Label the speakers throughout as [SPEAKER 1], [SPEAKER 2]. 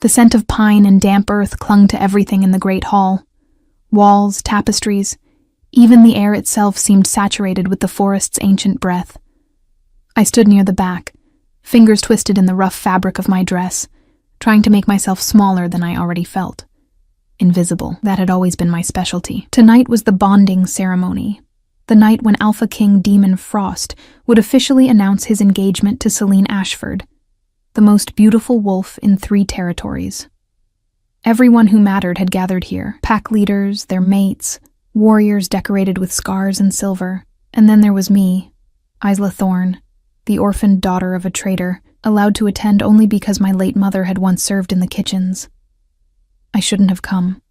[SPEAKER 1] The scent of pine and damp earth clung to everything in the great hall. Walls, tapestries, even the air itself seemed saturated with the forest's ancient breath. I stood near the back, fingers twisted in the rough fabric of my dress, trying to make myself smaller than I already felt. Invisible, that had always been my specialty. Tonight was the bonding ceremony, the night when Alpha King Demon Frost would officially announce his engagement to Celine Ashford, the most beautiful wolf in 3 territories. Everyone who mattered had gathered here, pack leaders, their mates, warriors decorated with scars and silver, and then there was me, Isla Thorne, the orphaned daughter of a trader, allowed to attend only because my late mother had once served in the kitchens. I shouldn't have come,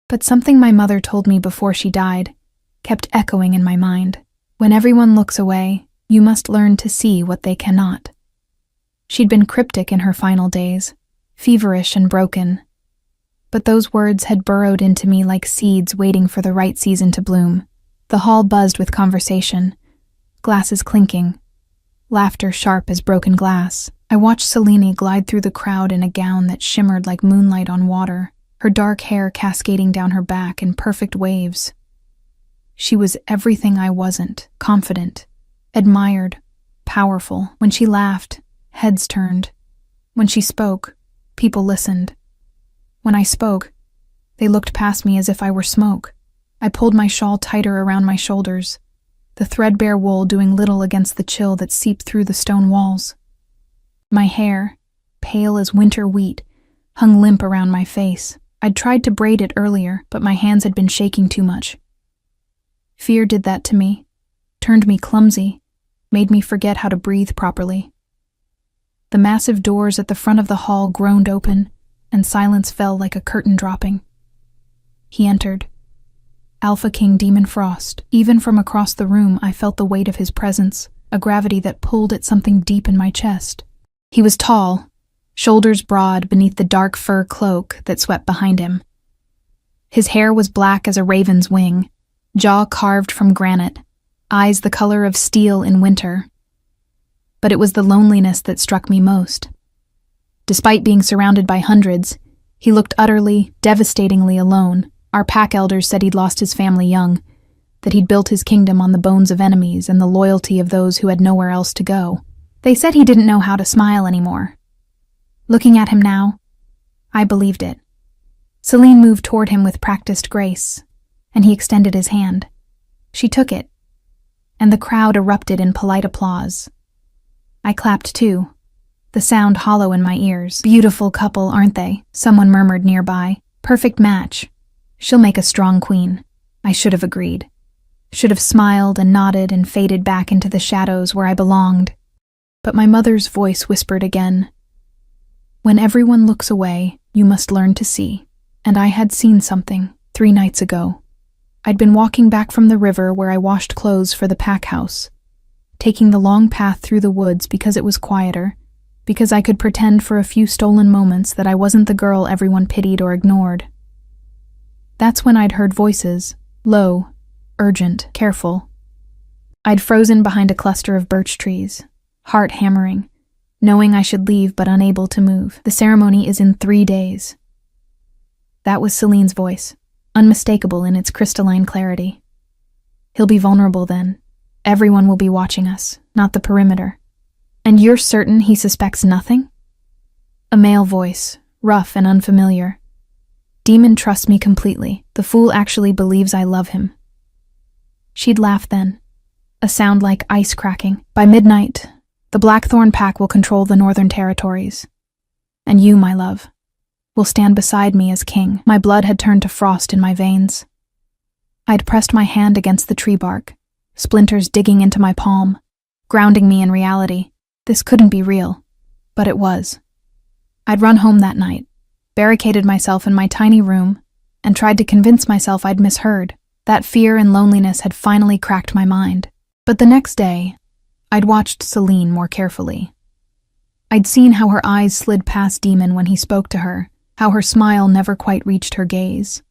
[SPEAKER 1] but something my mother told me before she died kept echoing in my mind. When everyone looks away, you must learn to see what they cannot. She'd been cryptic in her final days, feverish and broken, but those words had burrowed into me like seeds waiting for the right season to bloom. The hall buzzed with conversation, glasses clinking, laughter sharp as broken glass. I watched Celine glide through the crowd in a gown that shimmered like moonlight on water, her dark hair cascading down her back in perfect waves. She was everything I wasn't: confident, admired, powerful. When she laughed, heads turned. When she spoke, people listened. When I spoke, they looked past me as if I were smoke. I pulled my shawl tighter around my shoulders, the threadbare wool doing little against the chill that seeped through the stone walls. My hair, pale as winter wheat, hung limp around my face. I'd tried to braid it earlier, but my hands had been shaking too much. Fear did that to me, turned me clumsy, made me forget how to breathe properly. The massive doors at the front of the hall groaned open, and silence fell like a curtain dropping. He entered. Alpha King Demon Frost. Even from across the room, I felt the weight of his presence, a gravity that pulled at something deep in my chest. He was tall, shoulders broad beneath the dark fur cloak that swept behind him. His hair was black as a raven's wing, jaw carved from granite, eyes the color of steel in winter. But it was the loneliness that struck me most. Despite being surrounded by hundreds, he looked utterly, devastatingly alone. Our pack elders said he'd lost his family young, that he'd built his kingdom on the bones of enemies and the loyalty of those who had nowhere else to go. They said he didn't know how to smile anymore. Looking at him now, I believed it. Celine moved toward him with practiced grace, and he extended his hand. She took it, and the crowd erupted in polite applause. I clapped too, the sound hollow in my ears. "Beautiful couple, aren't they?" someone murmured nearby. "Perfect match. She'll make a strong queen." I should have agreed. Should have smiled and nodded and faded back into the shadows where I belonged. But my mother's voice whispered again, "When everyone looks away, you must learn to see." And I had seen something 3 nights ago. I'd been walking back from the river where I washed clothes for the pack house, taking the long path through the woods because it was quieter, because I could pretend for a few stolen moments that I wasn't the girl everyone pitied or ignored. That's when I'd heard voices, low, urgent, careful. I'd frozen behind a cluster of birch trees, heart hammering, knowing I should leave but unable to move. "The ceremony is in 3 days." That was Celine's voice, unmistakable in its crystalline clarity. "He'll be vulnerable then. Everyone will be watching us, not the perimeter." "And you're certain he suspects nothing?" A male voice, rough and unfamiliar. "Demon trusts me completely. The fool actually believes I love him." She'd laugh then, a sound like ice cracking. "By midnight, the Blackthorn pack will control the northern territories. And you, my love, will stand beside me as king." My blood had turned to frost in my veins. I'd pressed my hand against the tree bark, splinters digging into my palm, grounding me in reality. This couldn't be real, but it was. I'd run home that night, barricaded myself in my tiny room, and tried to convince myself I'd misheard. That fear and loneliness had finally cracked my mind. But the next day, I'd watched Celine more carefully. I'd seen how her eyes slid past Demon when he spoke to her, how her smile never quite reached her gaze.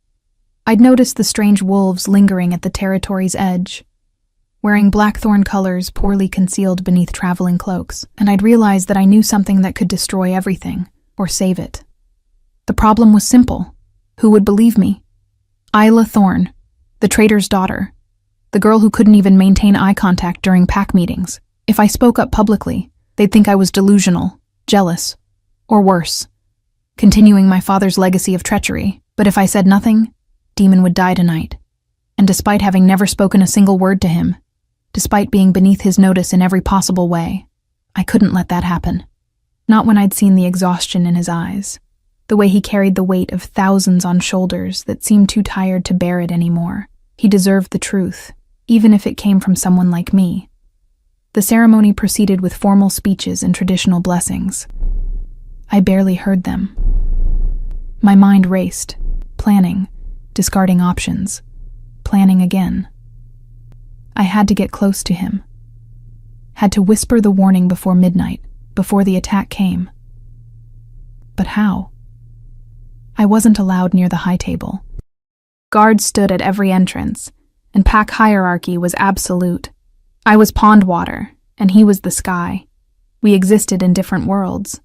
[SPEAKER 1] I'd noticed the strange wolves lingering at the territory's edge, wearing blackthorn colors poorly concealed beneath traveling cloaks, and I'd realized that I knew something that could destroy everything, or save it. The problem was simple. Who would believe me? Isla Thorne, the traitor's daughter, the girl who couldn't even maintain eye contact during pack meetings. If I spoke up publicly, they'd think I was delusional, jealous, or worse, continuing my father's legacy of treachery. But if I said nothing, Demon would die tonight. And despite having never spoken a single word to him, despite being beneath his notice in every possible way, I couldn't let that happen. Not when I'd seen the exhaustion in his eyes, the way he carried the weight of thousands on shoulders that seemed too tired to bear it anymore. He deserved the truth, even if it came from someone like me. The ceremony proceeded with formal speeches and traditional blessings. I barely heard them. My mind raced, planning, discarding options, planning again. I had to get close to him. Had to whisper the warning before midnight, before the attack came. But how? I wasn't allowed near the high table. Guards stood at every entrance, and pack hierarchy was absolute. I was pond water, and he was the sky. We existed in different worlds.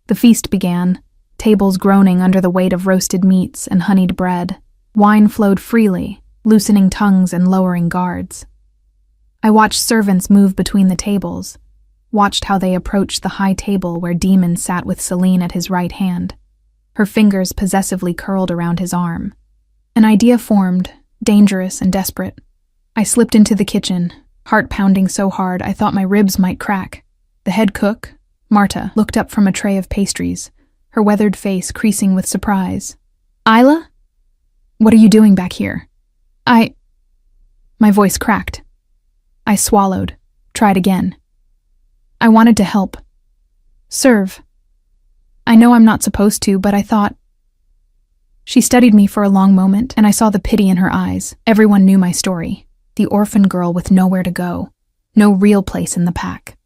[SPEAKER 1] The feast began, tables groaning under the weight of roasted meats and honeyed bread. Wine flowed freely, loosening tongues and lowering guards. I watched servants move between the tables, watched how they approached the high table where Demon sat with Celine at his right hand, her fingers possessively curled around his arm. An idea formed, dangerous and desperate. I slipped into the kitchen, heart pounding so hard I thought my ribs might crack. The head cook, Marta, looked up from a tray of pastries, her weathered face creasing with surprise. Isla? What are you doing back here? My voice cracked. I swallowed, tried again. I wanted to help. Serve. I know I'm not supposed to, but I thought. She studied me for a long moment, and I saw the pity in her eyes. Everyone knew my story. The orphan girl with nowhere to go. No real place in the pack.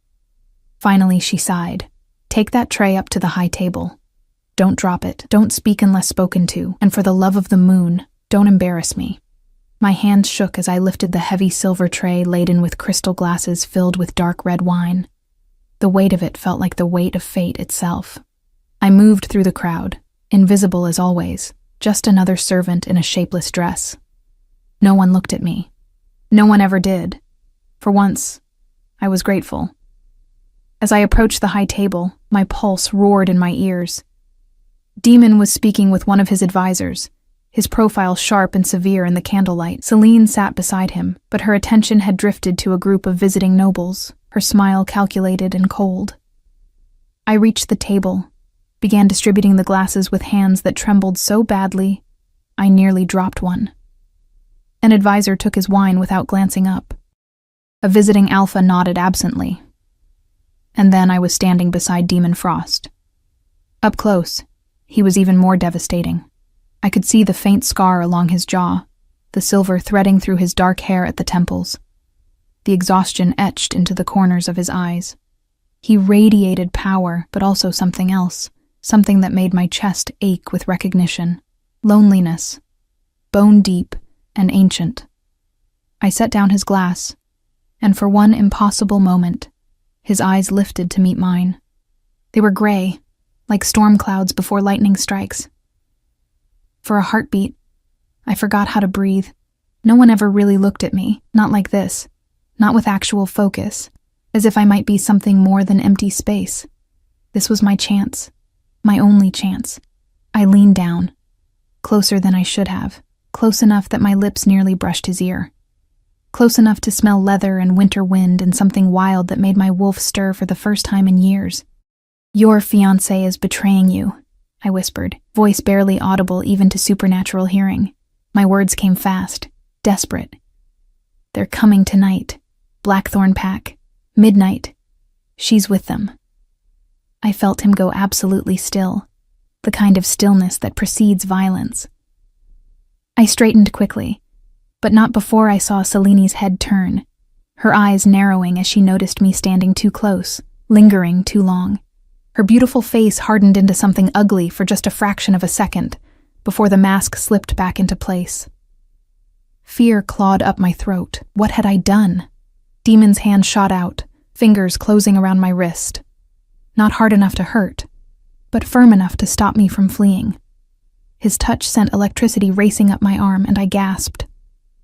[SPEAKER 1] Finally, she sighed. Take that tray up to the high table. Don't drop it. Don't speak unless spoken to. And for the love of the moon, don't embarrass me. My hands shook as I lifted the heavy silver tray laden with crystal glasses filled with dark red wine. The weight of it felt like the weight of fate itself. I moved through the crowd, invisible as always, just another servant in a shapeless dress. No one looked at me. No one ever did. For once, I was grateful. As I approached the high table, my pulse roared in my ears. Demon was speaking with one of his advisors, his profile sharp and severe in the candlelight. Celine sat beside him, but her attention had drifted to a group of visiting nobles, her smile calculated and cold. I reached the table, began distributing the glasses with hands that trembled so badly, I nearly dropped one. An advisor took his wine without glancing up. A visiting alpha nodded absently. And then I was standing beside Demon Frost. Up close, he was even more devastating. I could see the faint scar along his jaw, the silver threading through his dark hair at the temples. The exhaustion etched into the corners of his eyes. He radiated power, but also something else, something that made my chest ache with recognition. Loneliness, bone deep and ancient. I set down his glass, and for one impossible moment, his eyes lifted to meet mine. They were gray, like storm clouds before lightning strikes. For a heartbeat, I forgot how to breathe. No one ever really looked at me, not like this, not with actual focus, as if I might be something more than empty space. This was my chance, my only chance. I leaned down, closer than I should have, close enough that my lips nearly brushed his ear. Close enough to smell leather and winter wind and something wild that made my wolf stir for the first time in years. Your fiancé is betraying you, I whispered, voice barely audible even to supernatural hearing. My words came fast, desperate. They're coming tonight. Blackthorn Pack. Midnight. She's with them. I felt him go absolutely still, the kind of stillness that precedes violence. I straightened quickly, but not before I saw Celine's head turn, her eyes narrowing as she noticed me standing too close, lingering too long. Her beautiful face hardened into something ugly for just a fraction of a second, before the mask slipped back into place. Fear clawed up my throat. What had I done? Demon's hand shot out, fingers closing around my wrist. Not hard enough to hurt, but firm enough to stop me from fleeing. His touch sent electricity racing up my arm, and I gasped.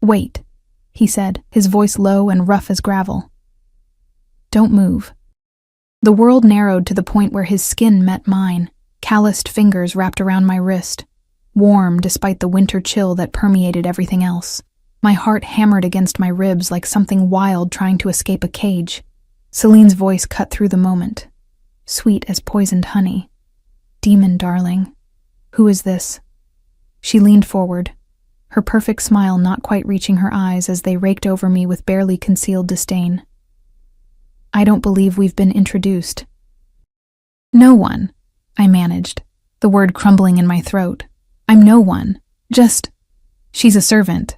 [SPEAKER 1] "Wait," he said, his voice low and rough as gravel. "Don't move." The world narrowed to the point where his skin met mine, calloused fingers wrapped around my wrist, warm despite the winter chill that permeated everything else. My heart hammered against my ribs like something wild trying to escape a cage. Celine's voice cut through the moment, sweet as poisoned honey. "Demon, darling. Who is this?" She leaned forward, her perfect smile not quite reaching her eyes as they raked over me with barely concealed disdain. "I don't believe we've been introduced." "No one," I managed, the word crumbling in my throat. "I'm no one. Just—" "She's a servant,"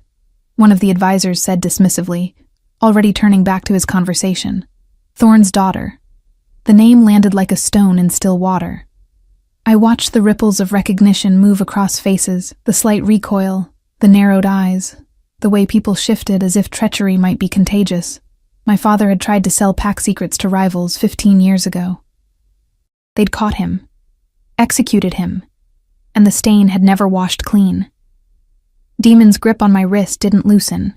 [SPEAKER 1] one of the advisors said dismissively, already turning back to his conversation. "Thorn's daughter." The name landed like a stone in still water. I watched the ripples of recognition move across faces, the slight recoil, the narrowed eyes, the way people shifted as if treachery might be contagious. My father had tried to sell pack secrets to rivals 15 years ago. They'd caught him, executed him, and the stain had never washed clean. Demon's grip on my wrist didn't loosen,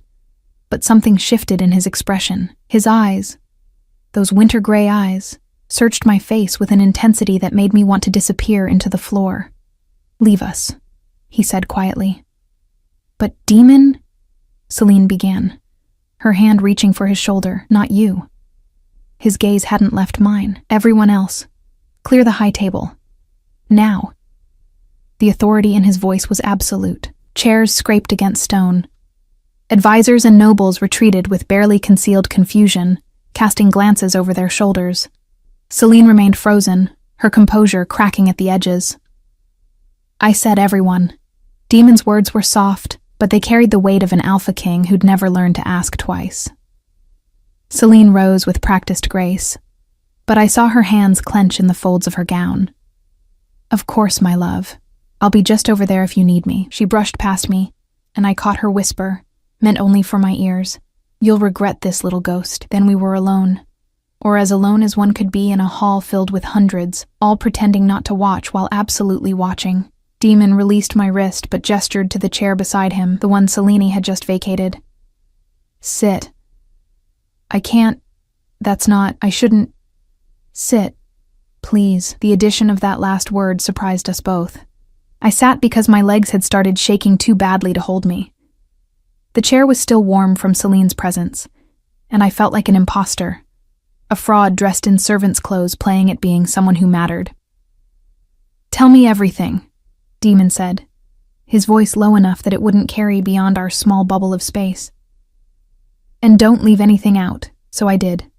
[SPEAKER 1] but something shifted in his expression. His eyes, those winter gray eyes, searched my face with an intensity that made me want to disappear into the floor. "Leave us," he said quietly. "But Demon?" Celine began, her hand reaching for his shoulder. "Not you." His gaze hadn't left mine. "Everyone else. Clear the high table. Now." The authority in his voice was absolute. Chairs scraped against stone. Advisors and nobles retreated with barely concealed confusion, casting glances over their shoulders. Celine remained frozen, her composure cracking at the edges. I said everyone. Demon's words were soft, but they carried the weight of an alpha king who'd never learned to ask twice. Celine rose with practiced grace, but I saw her hands clench in the folds of her gown. "Of course, my love. I'll be just over there if you need me." She brushed past me, and I caught her whisper, meant only for my ears. "You'll regret this, little ghost." Then we were alone. Or as alone as one could be in a hall filled with hundreds, all pretending not to watch while absolutely watching. Demon released my wrist but gestured to the chair beside him, the one Celine had just vacated. "Sit." "I can't. I shouldn't." "Sit. Please." The addition of that last word surprised us both. I sat because my legs had started shaking too badly to hold me. The chair was still warm from Celine's presence, and I felt like an imposter. A fraud dressed in servant's clothes playing at being someone who mattered. "Tell me everything," Demon said, his voice low enough that it wouldn't carry beyond our small bubble of space. "And don't leave anything out," so I did.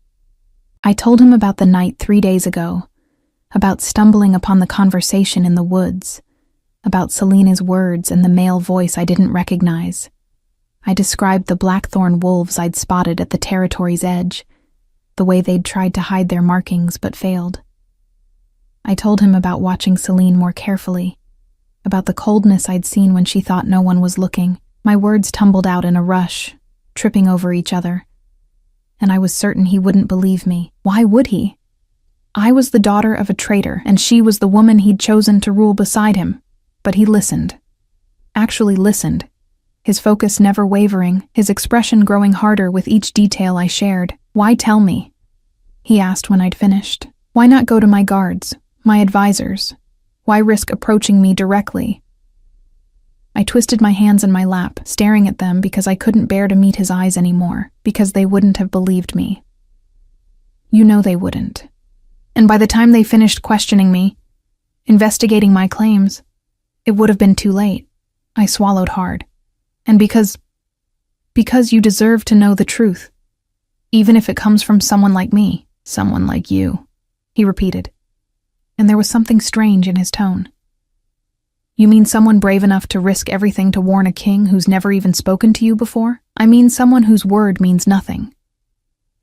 [SPEAKER 1] I told him about the night 3 days ago, about stumbling upon the conversation in the woods, about Selena's words and the male voice I didn't recognize. I described the blackthorn wolves I'd spotted at the territory's edge, the way they'd tried to hide their markings but failed. I told him about watching Celine more carefully, about the coldness I'd seen when she thought no one was looking. My words tumbled out in a rush, tripping over each other, and I was certain he wouldn't believe me. Why would he? I was the daughter of a traitor, and she was the woman he'd chosen to rule beside him. But he listened. Actually listened, his focus never wavering, his expression growing harder with each detail I shared. "Why tell me?" he asked when I'd finished. "Why not go to my guards, my advisors? Why risk approaching me directly?" I twisted my hands in my lap, staring at them because I couldn't bear to meet his eyes anymore, because they wouldn't have believed me. You know they wouldn't. And by the time they finished questioning me, investigating my claims, it would have been too late. I swallowed hard. And because you deserve to know the truth, even if it comes from someone like me. "Someone like you," he repeated, and there was something strange in his tone. "You mean someone brave enough to risk everything to warn a king who's never even spoken to you before? I mean someone whose word means nothing.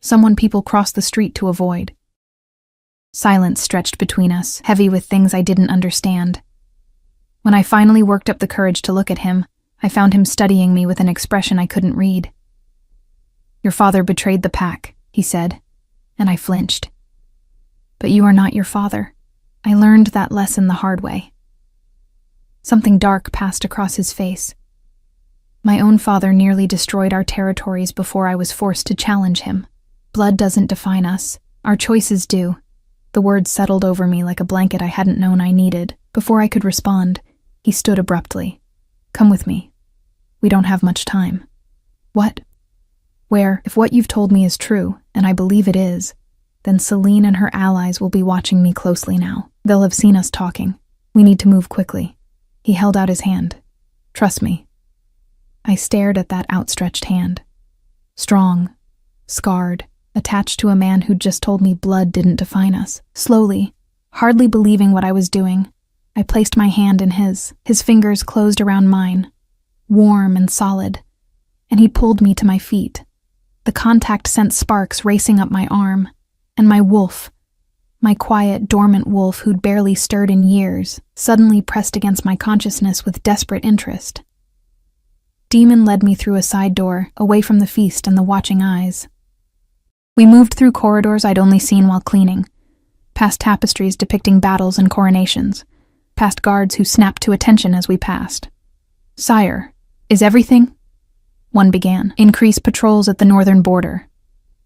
[SPEAKER 1] Someone people cross the street to avoid." Silence stretched between us, heavy with things I didn't understand. When I finally worked up the courage to look at him, I found him studying me with an expression I couldn't read. "Your father betrayed the pack," he said, and I flinched. "But you are not your father," I learned that lesson the hard way. Something dark passed across his face. My own father nearly destroyed our territories before I was forced to challenge him. Blood doesn't define us. Our choices do. The words settled over me like a blanket I hadn't known I needed. Before I could respond, he stood abruptly. Come with me. We don't have much time. What? Where, if what you've told me is true, and I believe it is, then Celine and her allies will be watching me closely now. They'll have seen us talking. We need to move quickly. He held out his hand. Trust me. I stared at that outstretched hand. Strong, scarred, attached to a man who'd just told me blood didn't define us. Slowly, hardly believing what I was doing, I placed my hand in his. His fingers closed around mine, warm and solid, and he pulled me to my feet. The contact sent sparks racing up my arm, and my wolf, my quiet, dormant wolf who'd barely stirred in years, suddenly pressed against my consciousness with desperate interest. Demon led me through a side door, away from the feast and the watching eyes. We moved through corridors I'd only seen while cleaning, past tapestries depicting battles and coronations, past guards who snapped to attention as we passed. Sire, is everything? One began. Increase patrols at the northern border.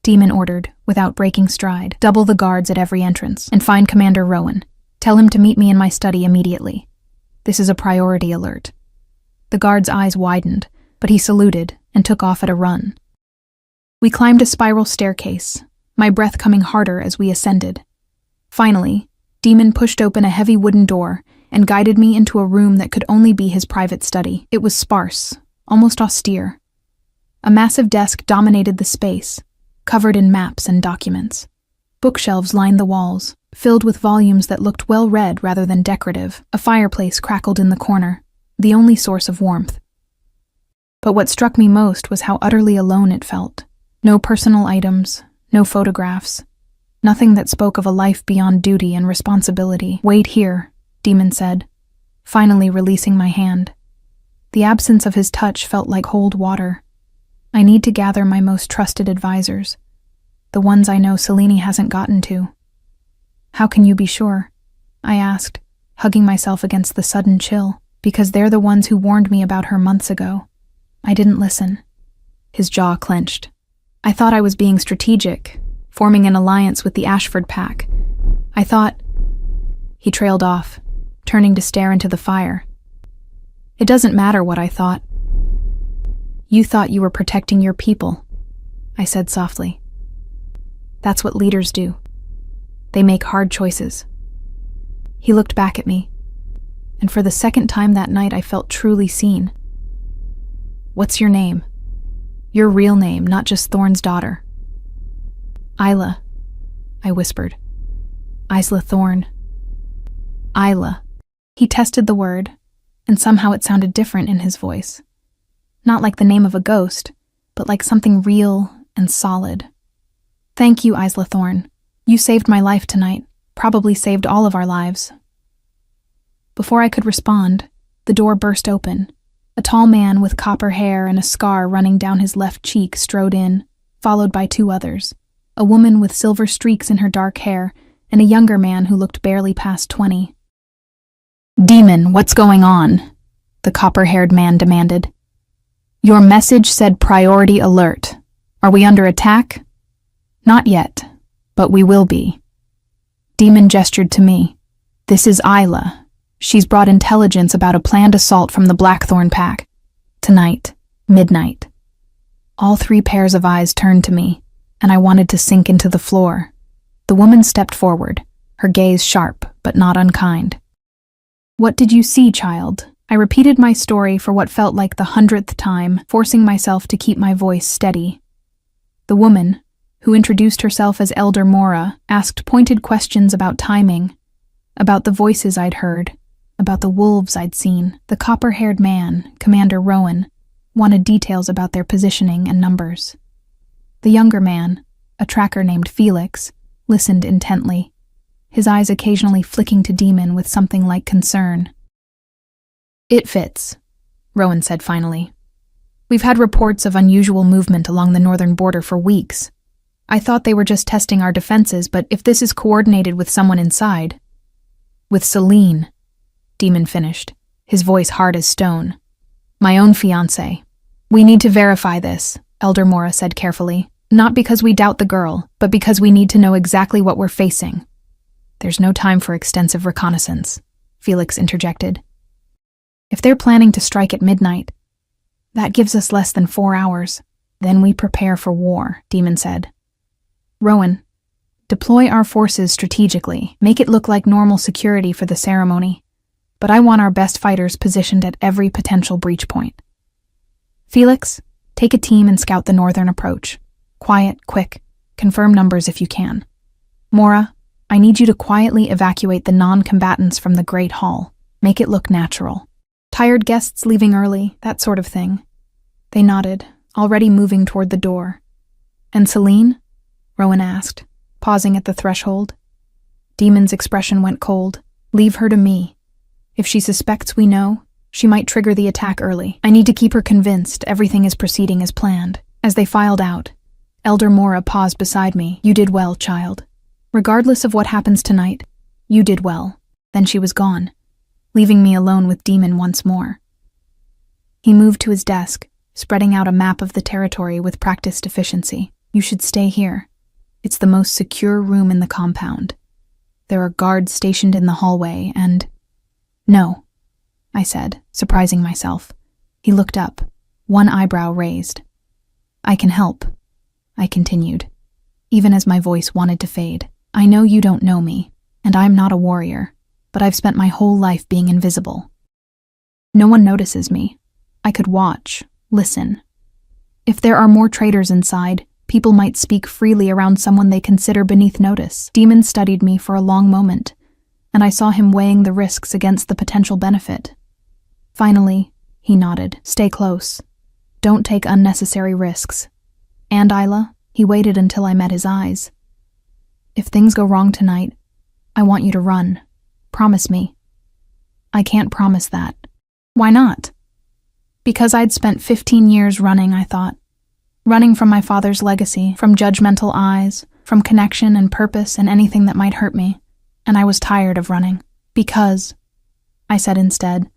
[SPEAKER 1] Demon ordered, without breaking stride. Double the guards at every entrance, and find Commander Rowan. Tell him to meet me in my study immediately. This is a priority alert. The guard's eyes widened, but he saluted and took off at a run. We climbed a spiral staircase, my breath coming harder as we ascended. Finally, Demon pushed open a heavy wooden door and guided me into a room that could only be his private study. It was sparse, almost austere. A massive desk dominated the space, covered in maps and documents. Bookshelves lined the walls, filled with volumes that looked well-read rather than decorative. A fireplace crackled in the corner, the only source of warmth. But what struck me most was how utterly alone it felt. No personal items, no photographs, nothing that spoke of a life beyond duty and responsibility. Wait here, Demon said, finally releasing my hand. The absence of his touch felt like cold water. I need to gather my most trusted advisors, the ones I know Celine hasn't gotten to. How can you be sure? I asked, hugging myself against the sudden chill. Because they're the ones who warned me about her months ago. I didn't listen. His jaw clenched. I thought I was being strategic, forming an alliance with the Ashford pack. I thought... He trailed off, turning to stare into the fire. It doesn't matter what I thought. You thought you were protecting your people, I said softly. That's what leaders do. They make hard choices. He looked back at me, and for the second time that night I felt truly seen. What's your name? Your real name, not just Thorne's daughter. Isla, I whispered. Isla Thorne. Isla. He tested the word, and somehow it sounded different in his voice. Not like the name of a ghost, but like something real and solid. Thank you, Isla Thorne. You saved my life tonight, probably saved all of our lives. Before I could respond, the door burst open. A tall man with copper hair and a scar running down his left cheek strode in, followed by two others, a woman with silver streaks in her dark hair and a younger man who looked barely past 20. Demon, what's going on? The copper-haired man demanded. Your message said priority alert. Are we under attack? Not yet, but we will be. Demon gestured to me. This is Isla. She's brought intelligence about a planned assault from the Blackthorn pack. Tonight, midnight. All three pairs of eyes turned to me, and I wanted to sink into the floor. The woman stepped forward, her gaze sharp but not unkind. What did you see, child? I repeated my story for what felt like the 100th time, forcing myself to keep my voice steady. The woman, who introduced herself as Elder Mora, asked pointed questions about timing, about the voices I'd heard, about the wolves I'd seen. The copper-haired man, Commander Rowan, wanted details about their positioning and numbers. The younger man, a tracker named Felix, listened intently, his eyes occasionally flicking to Demon with something like concern. It fits, Rowan said finally. We've had reports of unusual movement along the northern border for weeks. I thought they were just testing our defenses, but if this is coordinated with someone inside... With Celine, Demon finished, his voice hard as stone. My own fiancée. We need to verify this, Elder Mora said carefully, not because we doubt the girl, but because we need to know exactly what we're facing. There's no time for extensive reconnaissance, Felix interjected. If they're planning to strike at midnight, that gives us less than 4 hours. Then we prepare for war, Demon said. Rowan, deploy our forces strategically, make it look like normal security for the ceremony, but I want our best fighters positioned at every potential breach point. Felix, take a team and scout the northern approach. Quiet, quick, confirm numbers if you can. Mora, I need you to quietly evacuate the non-combatants from the Great Hall. Make it look natural. Tired guests leaving early, that sort of thing. They nodded, already moving toward the door. And Celine? Rowan asked, pausing at the threshold. Demon's expression went cold. Leave her to me. If she suspects we know, she might trigger the attack early. I need to keep her convinced everything is proceeding as planned. As they filed out, Elder Mora paused beside me. You did well, child. Regardless of what happens tonight, you did well. Then she was gone, leaving me alone with Demon once more. He moved to his desk, spreading out a map of the territory with practiced efficiency. You should stay here. It's the most secure room in the compound. There are guards stationed in the hallway and... No, I said, surprising myself. He looked up, one eyebrow raised. I can help, I continued, even as my voice wanted to fade. I know you don't know me, and I'm not a warrior, but I've spent my whole life being invisible. No one notices me. I could watch, listen. If there are more traitors inside, people might speak freely around someone they consider beneath notice. Demon studied me for a long moment, and I saw him weighing the risks against the potential benefit. Finally, he nodded. Stay close. Don't take unnecessary risks. And Isla, he waited until I met his eyes. If things go wrong tonight, I want you to run. Promise me. I can't promise that. Why not? Because I'd spent 15 years running, I thought. Running from my father's legacy, from judgmental eyes, from connection and purpose and anything that might hurt me. And I was tired of running. Because, I said instead,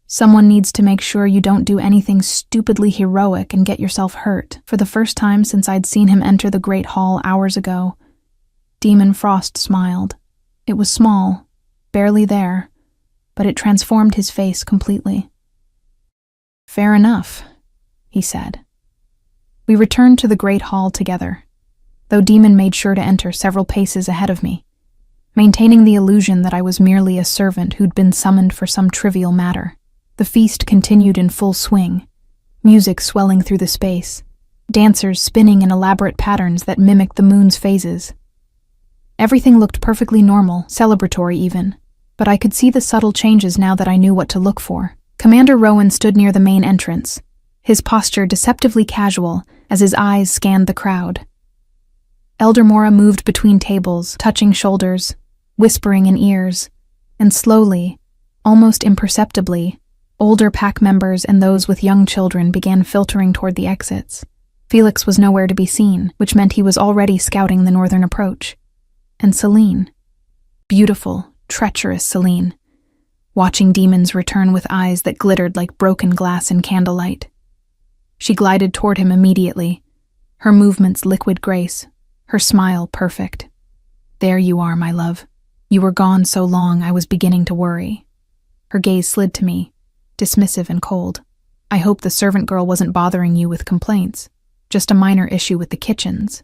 [SPEAKER 1] someone needs to make sure you don't do anything stupidly heroic and get yourself hurt. For the first time since I'd seen him enter the Great Hall hours ago, Demon Frost smiled. It was small, barely there, but it transformed his face completely. Fair enough, he said. We returned to the Great Hall together, though Demon made sure to enter several paces ahead of me, maintaining the illusion that I was merely a servant who'd been summoned for some trivial matter. The feast continued in full swing, music swelling through the space, dancers spinning in elaborate patterns that mimicked the moon's phases. Everything looked perfectly normal, celebratory even, but I could see the subtle changes now that I knew what to look for. Commander Rowan stood near the main entrance, his posture deceptively casual as his eyes scanned the crowd. Elder Mora moved between tables, touching shoulders, whispering in ears, and slowly, almost imperceptibly, older pack members and those with young children began filtering toward the exits. Felix was nowhere to be seen, which meant he was already scouting the northern approach. And Celine. Beautiful, treacherous Celine, watching Demons return with eyes that glittered like broken glass in candlelight. She glided toward him immediately, her movements liquid grace, her smile perfect. There you are, my love. You were gone so long I was beginning to worry. Her gaze slid to me, dismissive and cold. I hope the servant girl wasn't bothering you with complaints. Just a minor issue with the kitchens,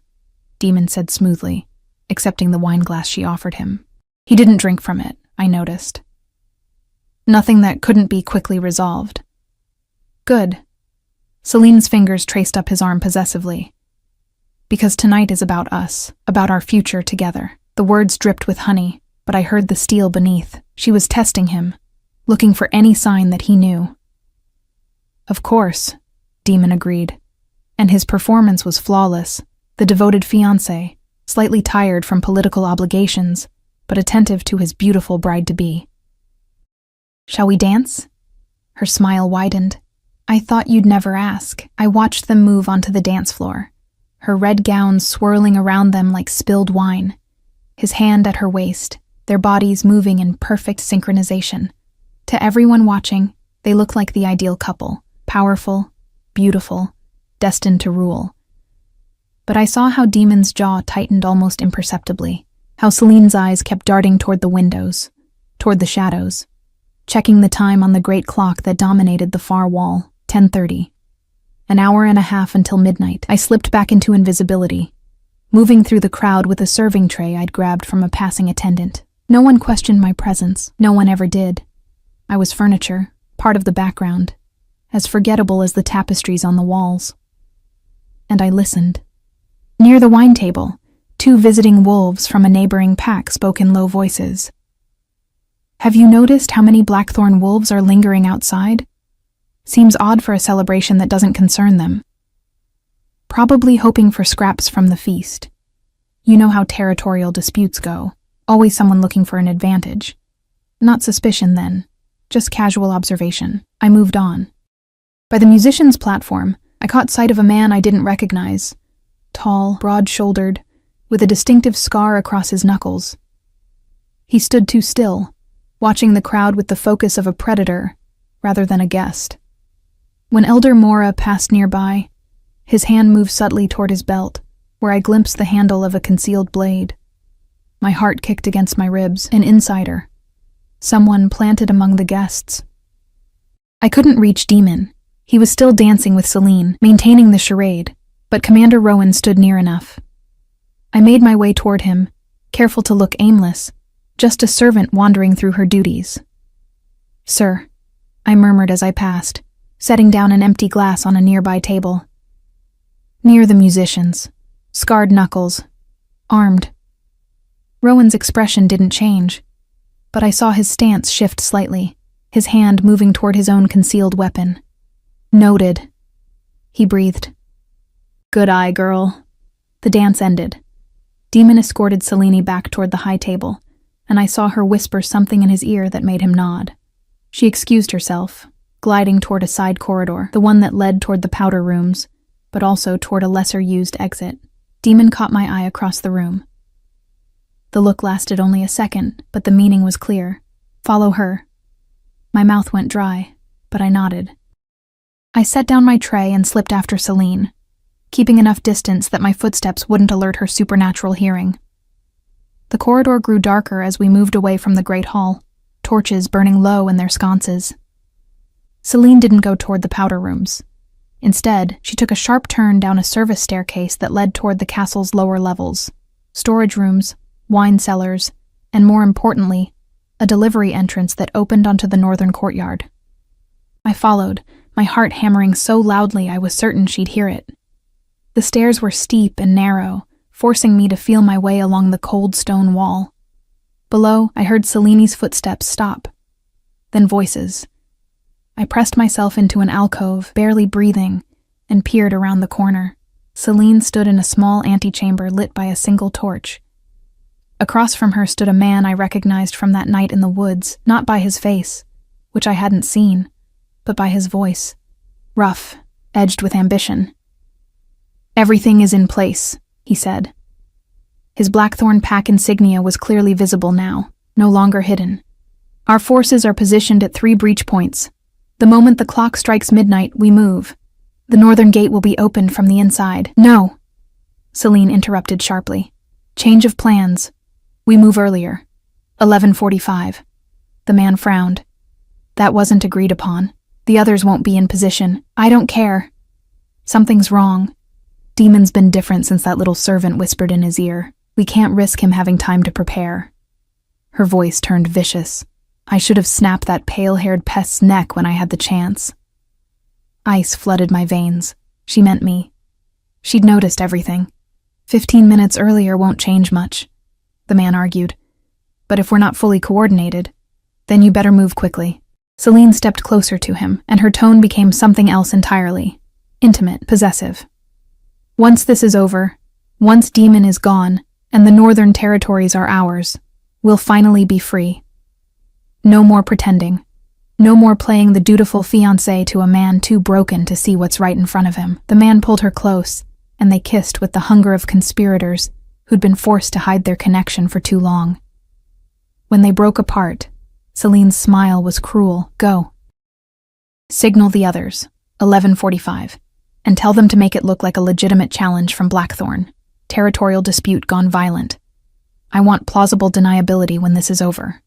[SPEAKER 1] Demon said smoothly, accepting the wine glass she offered him. He didn't drink from it, I noticed. Nothing that couldn't be quickly resolved. Good. Celine's fingers traced up his arm possessively. Because tonight is about us, about our future together. The words dripped with honey, but I heard the steel beneath. She was testing him, looking for any sign that he knew. Of course, Demon agreed. And his performance was flawless, the devoted fiancé, slightly tired from political obligations, but attentive to his beautiful bride-to-be. Shall we dance? Her smile widened. I thought you'd never ask. I watched them move onto the dance floor, her red gown swirling around them like spilled wine, his hand at her waist, their bodies moving in perfect synchronization. To everyone watching, they looked like the ideal couple, powerful, beautiful, destined to rule. But I saw how Demon's jaw tightened almost imperceptibly, how Celine's eyes kept darting toward the windows, toward the shadows, checking the time on the great clock that dominated the far wall, 10:30. An hour and a half until midnight. I slipped back into invisibility, moving through the crowd with a serving tray I'd grabbed from a passing attendant. No one questioned my presence. No one ever did. I was furniture, part of the background, as forgettable as the tapestries on the walls. And I listened. Near the wine table, 2 visiting wolves from a neighboring pack spoke in low voices. "Have you noticed how many blackthorn wolves are lingering outside? Seems odd for a celebration that doesn't concern them. Probably hoping for scraps from the feast. You know how territorial disputes go. Always someone looking for an advantage. Not suspicion then, just casual observation." I moved on. By the musician's platform, I caught sight of a man I didn't recognize. Tall, broad-shouldered, with a distinctive scar across his knuckles. He stood too still, watching the crowd with the focus of a predator rather than a guest. When Elder Mora passed nearby, his hand moved subtly toward his belt, where I glimpsed the handle of a concealed blade. My heart kicked against my ribs. An insider. Someone planted among the guests. I couldn't reach Demon. He was still dancing with Celine, maintaining the charade, but Commander Rowan stood near enough. I made my way toward him, careful to look aimless, just a servant wandering through her duties. "Sir," I murmured as I passed, setting down an empty glass on a nearby table. Near the musicians, scarred knuckles, armed. Rowan's expression didn't change, but I saw his stance shift slightly, his hand moving toward his own concealed weapon. "Noted," he breathed. "Good eye, girl." The dance ended. Demon escorted Selene back toward the high table, and I saw her whisper something in his ear that made him nod. She excused herself, gliding toward a side corridor, the one that led toward the powder rooms, but also toward a lesser-used exit. Demon caught my eye across the room. The look lasted only a second, but the meaning was clear. Follow her. My mouth went dry, but I nodded. I set down my tray and slipped after Celine, keeping enough distance that my footsteps wouldn't alert her supernatural hearing. The corridor grew darker as we moved away from the great hall, torches burning low in their sconces. Celine didn't go toward the powder rooms. Instead, she took a sharp turn down a service staircase that led toward the castle's lower levels, storage rooms, wine cellars, and more importantly, a delivery entrance that opened onto the northern courtyard. I followed, my heart hammering so loudly I was certain she'd hear it. The stairs were steep and narrow, forcing me to feel my way along the cold stone wall. Below, I heard Celine's footsteps stop, then voices. I pressed myself into an alcove, barely breathing, and peered around the corner. Celine stood in a small antechamber lit by a single torch. Across from her stood a man I recognized from that night in the woods, not by his face, which I hadn't seen, but by his voice. Rough, edged with ambition. "Everything is in place," he said. His Blackthorn pack insignia was clearly visible now, no longer hidden. "Our forces are positioned at 3 breach points. The moment the clock strikes midnight, we move. The northern gate will be opened from the inside." "No," Celine interrupted sharply. "Change of plans. We move earlier. 11:45. The man frowned. "That wasn't agreed upon. The others won't be in position. I don't care. Something's wrong. Demon's been different since that little servant whispered in his ear. We can't risk him having time to prepare." Her voice turned vicious. I should have snapped that pale-haired pest's neck when I had the chance. Ice flooded my veins. She meant me. She'd noticed everything. 15 minutes earlier won't change much, the man argued. But if we're not fully coordinated, then you better move quickly. Celine stepped closer to him, and her tone became something else entirely. Intimate, possessive. "Once this is over, once Demon is gone, and the northern territories are ours, we'll finally be free. No more pretending. No more playing the dutiful fiancé to a man too broken to see what's right in front of him." The man pulled her close, and they kissed with the hunger of conspirators who'd been forced to hide their connection for too long. When they broke apart, Celine's smile was cruel. Go. Signal the others, 11:45, and tell them to make it look like a legitimate challenge from Blackthorn. Territorial dispute gone violent. I want plausible deniability when this is over.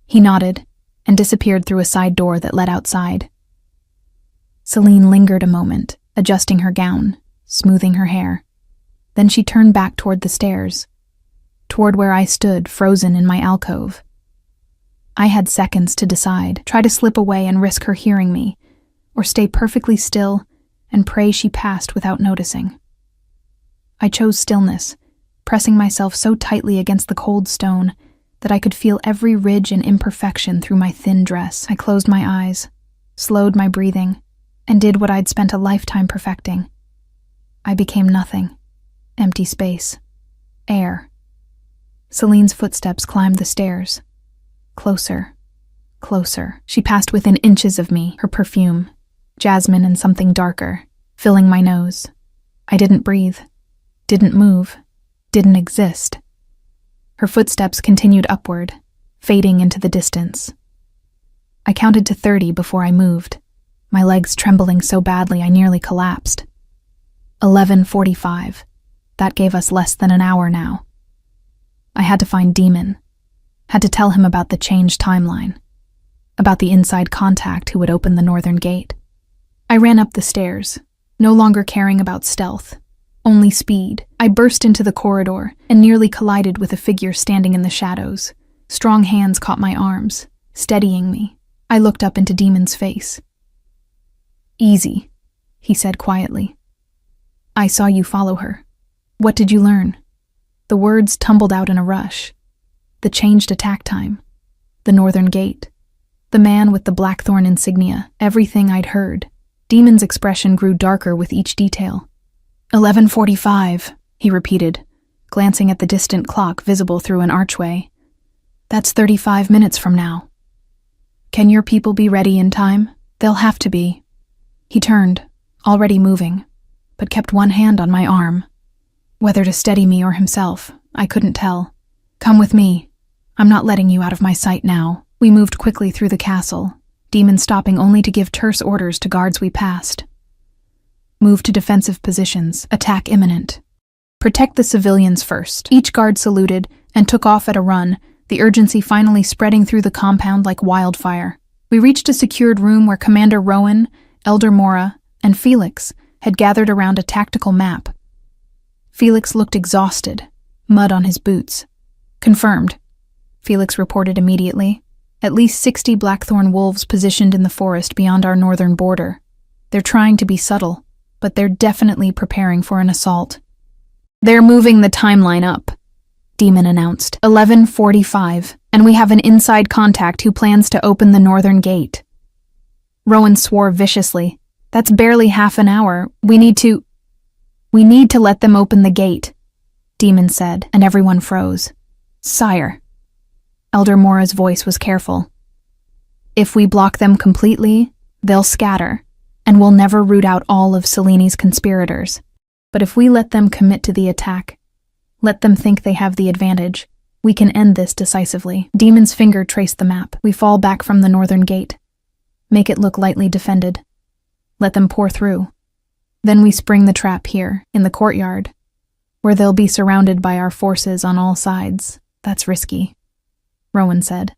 [SPEAKER 1] He nodded and disappeared through a side door that led outside. Celine lingered a moment, adjusting her gown, smoothing her hair. Then she turned back toward the stairs, toward where I stood, frozen in my alcove. I had seconds to decide, try to slip away and risk her hearing me, or stay perfectly still and pray she passed without noticing. I chose stillness, pressing myself so tightly against the cold stone that I could feel every ridge and imperfection through my thin dress. I closed my eyes, slowed my breathing, and did what I'd spent a lifetime perfecting. I became nothing. Empty space. Air. Celine's footsteps climbed the stairs. Closer. Closer. She passed within inches of me, her perfume, jasmine and something darker, filling my nose. I didn't breathe. Didn't move. Didn't exist. Her footsteps continued upward, fading into the distance. I counted to 30 before I moved, my legs trembling so badly I nearly collapsed. 11:45. That gave us less than an hour now. I had to find Demon. Had to tell him about the changed timeline. About the inside contact who would open the northern gate. I ran up the stairs, no longer caring about stealth. Only speed. I burst into the corridor and nearly collided with a figure standing in the shadows. Strong hands caught my arms, steadying me. I looked up into Demon's face. Easy, he said quietly. I saw you follow her. What did you learn? The words tumbled out in a rush. The changed attack time. The northern gate. The man with the Blackthorn insignia. Everything I'd heard. Demon's expression grew darker with each detail. 11:45, he repeated, glancing at the distant clock visible through an archway. That's 35 minutes from now. Can your people be ready in time? They'll have to be. He turned, already moving, but kept one hand on my arm. Whether to steady me or himself, I couldn't tell. Come with me. I'm not letting you out of my sight now. We moved quickly through the castle, Demon stopping only to give terse orders to guards we passed. Move to defensive positions. Attack imminent. Protect the civilians first. Each guard saluted and took off at a run, the urgency finally spreading through the compound like wildfire. We reached a secured room where Commander Rowan, Elder Mora, and Felix had gathered around a tactical map. Felix looked exhausted, mud on his boots. Confirmed, Felix reported immediately. At least 60 Blackthorn wolves positioned in the forest beyond our northern border. They're trying to be subtle, but they're definitely preparing for an assault. They're moving the timeline up, Demon announced. 11:45, and we have an inside contact who plans to open the northern gate. Rowan swore viciously. That's barely half an hour. We need to let them open the gate, Demon said, and everyone froze. Sire. Elder Mora's voice was careful. If we block them completely, they'll scatter, and we'll never root out all of Celine's conspirators. But if we let them commit to the attack, let them think they have the advantage, we can end this decisively. Demon's finger traced the map. We fall back from the northern gate. Make it look lightly defended. Let them pour through. Then we spring the trap here, in the courtyard, where they'll be surrounded by our forces on all sides. That's risky, Rowan said.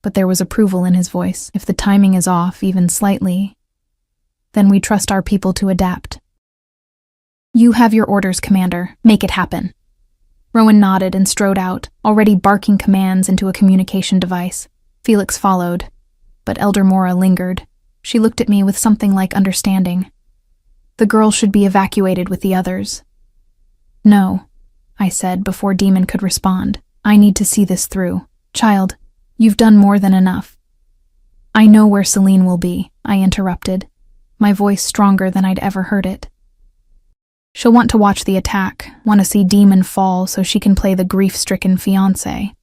[SPEAKER 1] But there was approval in his voice. If the timing is off, even slightly, then we trust our people to adapt. You have your orders, Commander. Make it happen. Rowan nodded and strode out, already barking commands into a communication device. Felix followed, but Elder Mora lingered. She looked at me with something like understanding. The girl should be evacuated with the others. No, I said before Demon could respond. I need to see this through. Child, you've done more than enough. I know where Celine will be, I interrupted, my voice stronger than I'd ever heard it. She'll want to watch the attack, want to see Demon fall so she can play the grief-stricken fiancé.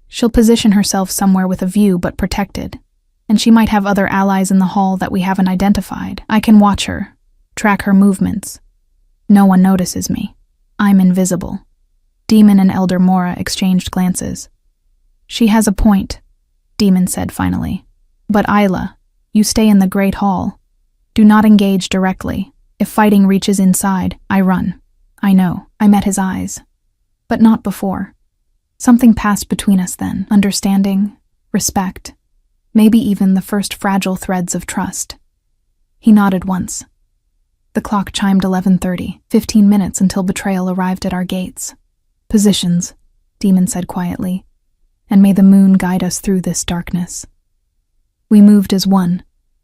[SPEAKER 1] She'll position herself somewhere with a view but protected, and she might have other allies in the hall that we haven't identified. I can watch her, track her movements. No one notices me. I'm invisible. Demon and Elder Mora exchanged glances. She has a point, Demon said finally. But Isla, you stay in the Great Hall. Do not engage directly. If fighting reaches inside, I run. I know, I met his eyes. But not before. Something passed between us then, understanding, respect, maybe even the first fragile threads of trust. He nodded once. The clock chimed 11:30, 15 minutes until betrayal arrived at our gates. Positions, Demon said quietly, and may the moon guide us through this darkness. We moved as one,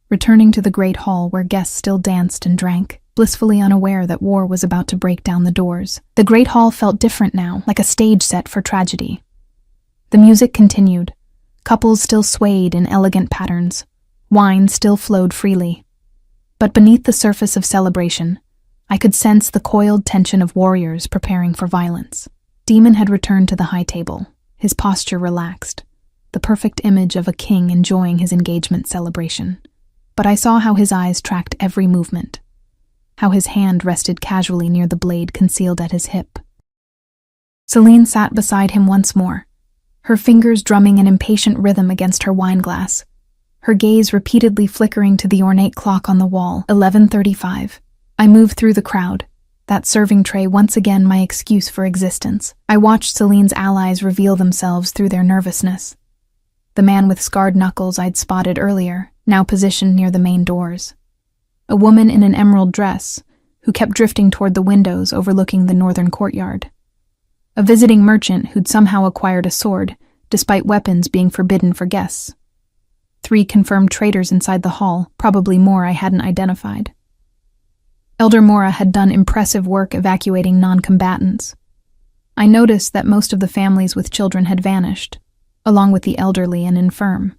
[SPEAKER 1] returning to the great hall where guests still danced and drank, blissfully unaware that war was about to break down the doors. The great hall felt different now, like a stage set for tragedy. The music continued. Couples still swayed in elegant patterns. Wine still flowed freely. But beneath the surface of celebration, I could sense the coiled tension of warriors preparing for violence. Demon had returned to the high table, his posture relaxed, the perfect image of a king enjoying his engagement celebration. But I saw how his eyes tracked every movement, how his hand rested casually near the blade concealed at his hip. Celine sat beside him once more, her fingers drumming an impatient rhythm against her wineglass, her gaze repeatedly flickering to the ornate clock on the wall, 11:35. I moved through the crowd, that serving tray once again my excuse for existence. I watched Celine's allies reveal themselves through their nervousness. The man with scarred knuckles I'd spotted earlier, now positioned near the main doors. A woman in an emerald dress, who kept drifting toward the windows overlooking the northern courtyard. A visiting merchant who'd somehow acquired a sword, despite weapons being forbidden for guests. 3 confirmed traitors inside the hall, probably more I hadn't identified. Elder Mora had done impressive work evacuating non-combatants. I noticed that most of the families with children had vanished, along with the elderly and infirm.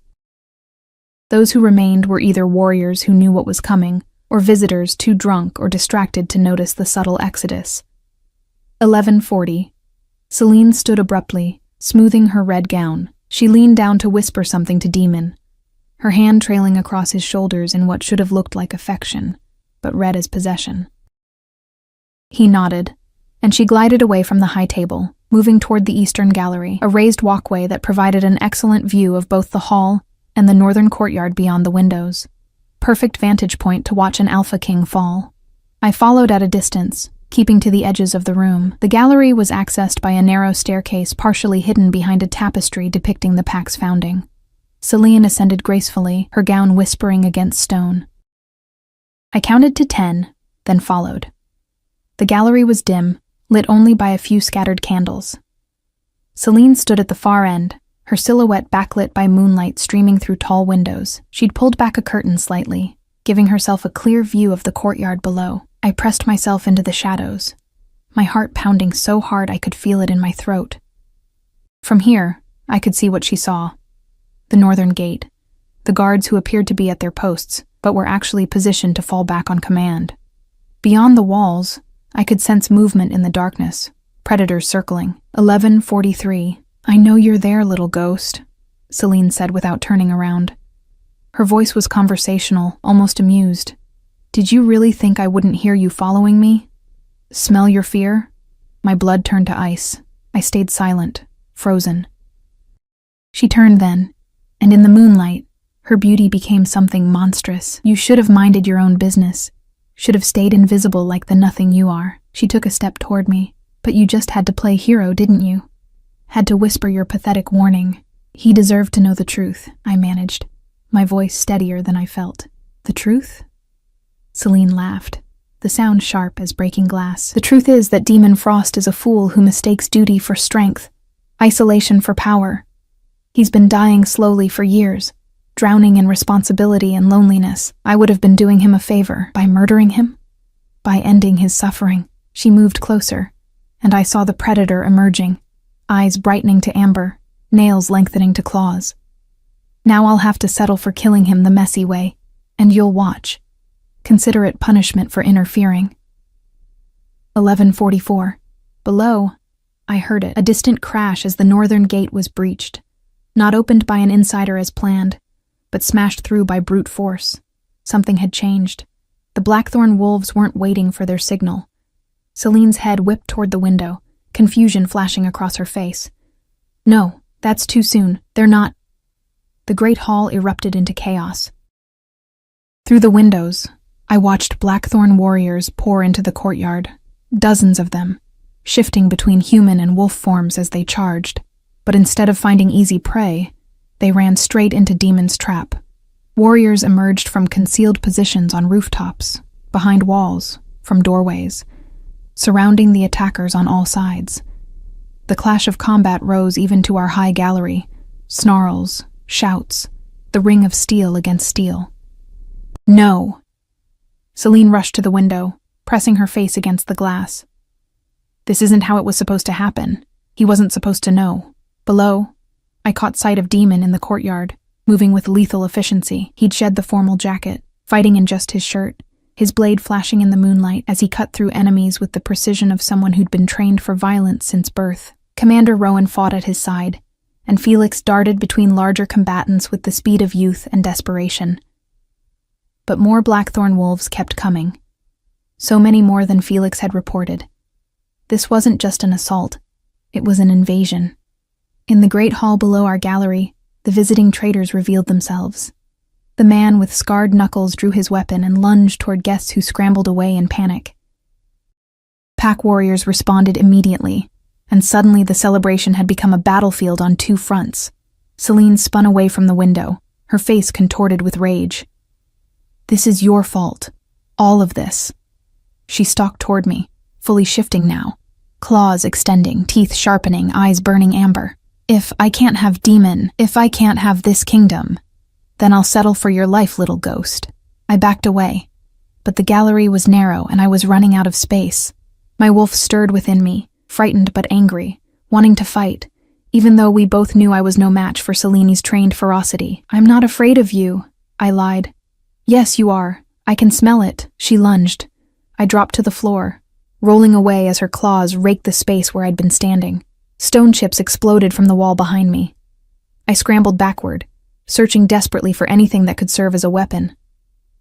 [SPEAKER 1] Those who remained were either warriors who knew what was coming, or visitors too drunk or distracted to notice the subtle exodus. 11:40. Celine stood abruptly, smoothing her red gown. She leaned down to whisper something to Demon, her hand trailing across his shoulders in what should have looked like affection, but read as possession. He nodded, and she glided away from the high table, moving toward the eastern gallery, a raised walkway that provided an excellent view of both the hall and the northern courtyard beyond the windows. Perfect vantage point to watch an alpha king fall. I followed at a distance, keeping to the edges of the room. The gallery was accessed by a narrow staircase partially hidden behind a tapestry depicting the pack's founding. Celine ascended gracefully, her gown whispering against stone. I counted to 10, then followed. The gallery was dim, lit only by a few scattered candles. Celine stood at the far end, her silhouette backlit by moonlight streaming through tall windows. She'd pulled back a curtain slightly, giving herself a clear view of the courtyard below. I pressed myself into the shadows, my heart pounding so hard I could feel it in my throat. From here, I could see what she saw. The northern gate, the guards who appeared to be at their posts, but were actually positioned to fall back on command. Beyond the walls, I could sense movement in the darkness, predators circling. 11:43. I know you're there, little ghost, Celine said without turning around. Her voice was conversational, almost amused. Did you really think I wouldn't hear you following me? Smell your fear? My blood turned to ice. I stayed silent, frozen. She turned then, and in the moonlight, her beauty became something monstrous. You should have minded your own business. Should have stayed invisible like the nothing you are. She took a step toward me. But you just had to play hero, didn't you? Had to whisper your pathetic warning. He deserved to know the truth, I managed, my voice steadier than I felt. The truth? Celine laughed, the sound sharp as breaking glass. The truth is that Demon Frost is a fool who mistakes duty for strength, isolation for power. He's been dying slowly for years, drowning in responsibility and loneliness. I would have been doing him a favor by murdering him, by ending his suffering. She moved closer, and I saw the predator emerging, eyes brightening to amber, nails lengthening to claws. Now I'll have to settle for killing him the messy way, and you'll watch. Consider it punishment for interfering. 11:44. Below, I heard it, a distant crash as the northern gate was breached, not opened by an insider as planned, but smashed through by brute force. Something had changed. The Blackthorn wolves weren't waiting for their signal. Celine's head whipped toward the window, confusion flashing across her face. No, That's too soon. They're not. The great hall erupted into chaos. Through the windows, I watched blackthorn warriors pour into the courtyard, dozens of them, shifting between human and wolf forms as they charged. But instead of finding easy prey, they ran straight into Demon's trap. Warriors emerged from concealed positions on rooftops, behind walls, from doorways, surrounding the attackers on all sides. The clash of combat rose even to our high gallery, snarls, shouts, the ring of steel against steel. No! Celine rushed to the window, pressing her face against the glass. This isn't how it was supposed to happen. He wasn't supposed to know. Below, I caught sight of Demon in the courtyard, moving with lethal efficiency. He'd shed the formal jacket, fighting in just his shirt, his blade flashing in the moonlight as he cut through enemies with the precision of someone who'd been trained for violence since birth. Commander Rowan fought at his side, and Felix darted between larger combatants with the speed of youth and desperation. But more blackthorn wolves kept coming. So many more than Felix had reported. This wasn't just an assault, it was an invasion. In the great hall below our gallery, the visiting traders revealed themselves. The man with scarred knuckles drew his weapon and lunged toward guests who scrambled away in panic. Pack warriors responded immediately, and suddenly the celebration had become a battlefield on two fronts. Celine spun away from the window, her face contorted with rage. This is your fault. All of this. She stalked toward me, fully shifting now, claws extending, teeth sharpening, eyes burning amber. If I can't have Demon, if I can't have this kingdom, then I'll settle for your life, little ghost. I backed away, but the gallery was narrow and I was running out of space. My wolf stirred within me, frightened but angry, wanting to fight, even though we both knew I was no match for Celine's trained ferocity. I'm not afraid of you, I lied. Yes, you are. I can smell it. She lunged. I dropped to the floor, rolling away as her claws raked the space where I'd been standing. Stone chips exploded from the wall behind me. I scrambled backward, searching desperately for anything that could serve as a weapon.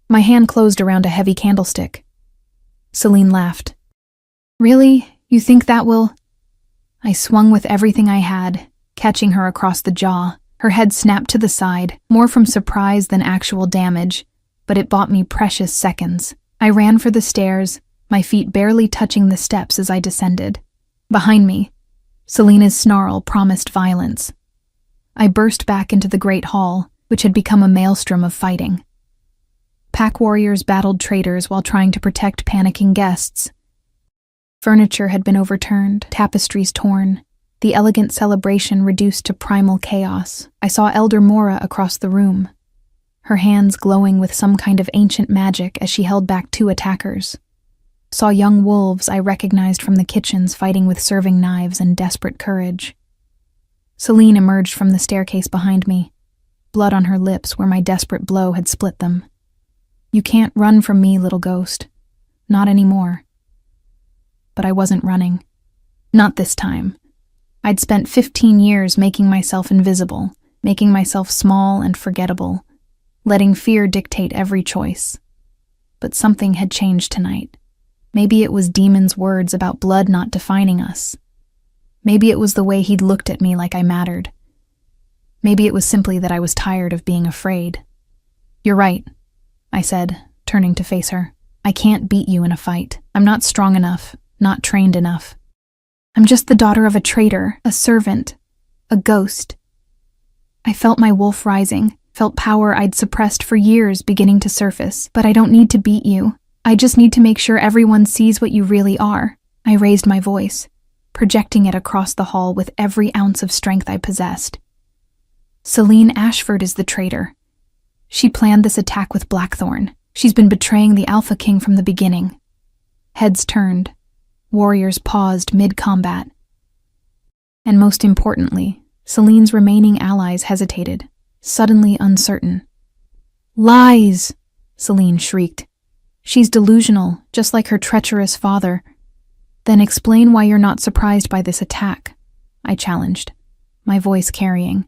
[SPEAKER 1] My hand closed around a heavy candlestick. Celine laughed. Really? You think that will? I swung with everything I had, catching her across the jaw. Her head snapped to the side, more from surprise than actual damage, but it bought me precious seconds. I ran for the stairs, my feet barely touching the steps as I descended. Behind me, Selena's snarl promised violence. I burst back into the great hall, which had become a maelstrom of fighting. Pack warriors battled traders while trying to protect panicking guests. Furniture had been overturned, tapestries torn, the elegant celebration reduced to primal chaos. I saw Elder Mora across the room, her hands glowing with some kind of ancient magic as she held back two attackers. Saw young wolves I recognized from the kitchens fighting with serving knives and desperate courage. Celine emerged from the staircase behind me, blood on her lips where my desperate blow had split them. You can't run from me, little ghost. Not anymore. But I wasn't running. Not this time. I'd spent 15 years making myself invisible, making myself small and forgettable, letting fear dictate every choice. But something had changed tonight. Maybe it was Demon's words about blood not defining us. Maybe it was the way he'd looked at me like I mattered. Maybe it was simply that I was tired of being afraid. You're right, I said, turning to face her. I can't beat you in a fight. I'm not strong enough, not trained enough. I'm just the daughter of a traitor, a servant, a ghost. I felt my wolf rising, felt power I'd suppressed for years beginning to surface. But I don't need to beat you. I just need to make sure everyone sees what you really are. I raised my voice, projecting it across the hall with every ounce of strength I possessed. Celine Ashford is the traitor. She planned this attack with Blackthorn. She's been betraying the Alpha King from the beginning. Heads turned. Warriors paused mid-combat. And most importantly, Celine's remaining allies hesitated, suddenly uncertain. Lies! Celine shrieked. She's delusional, just like her treacherous father. Then explain why you're not surprised by this attack, I challenged, my voice carrying.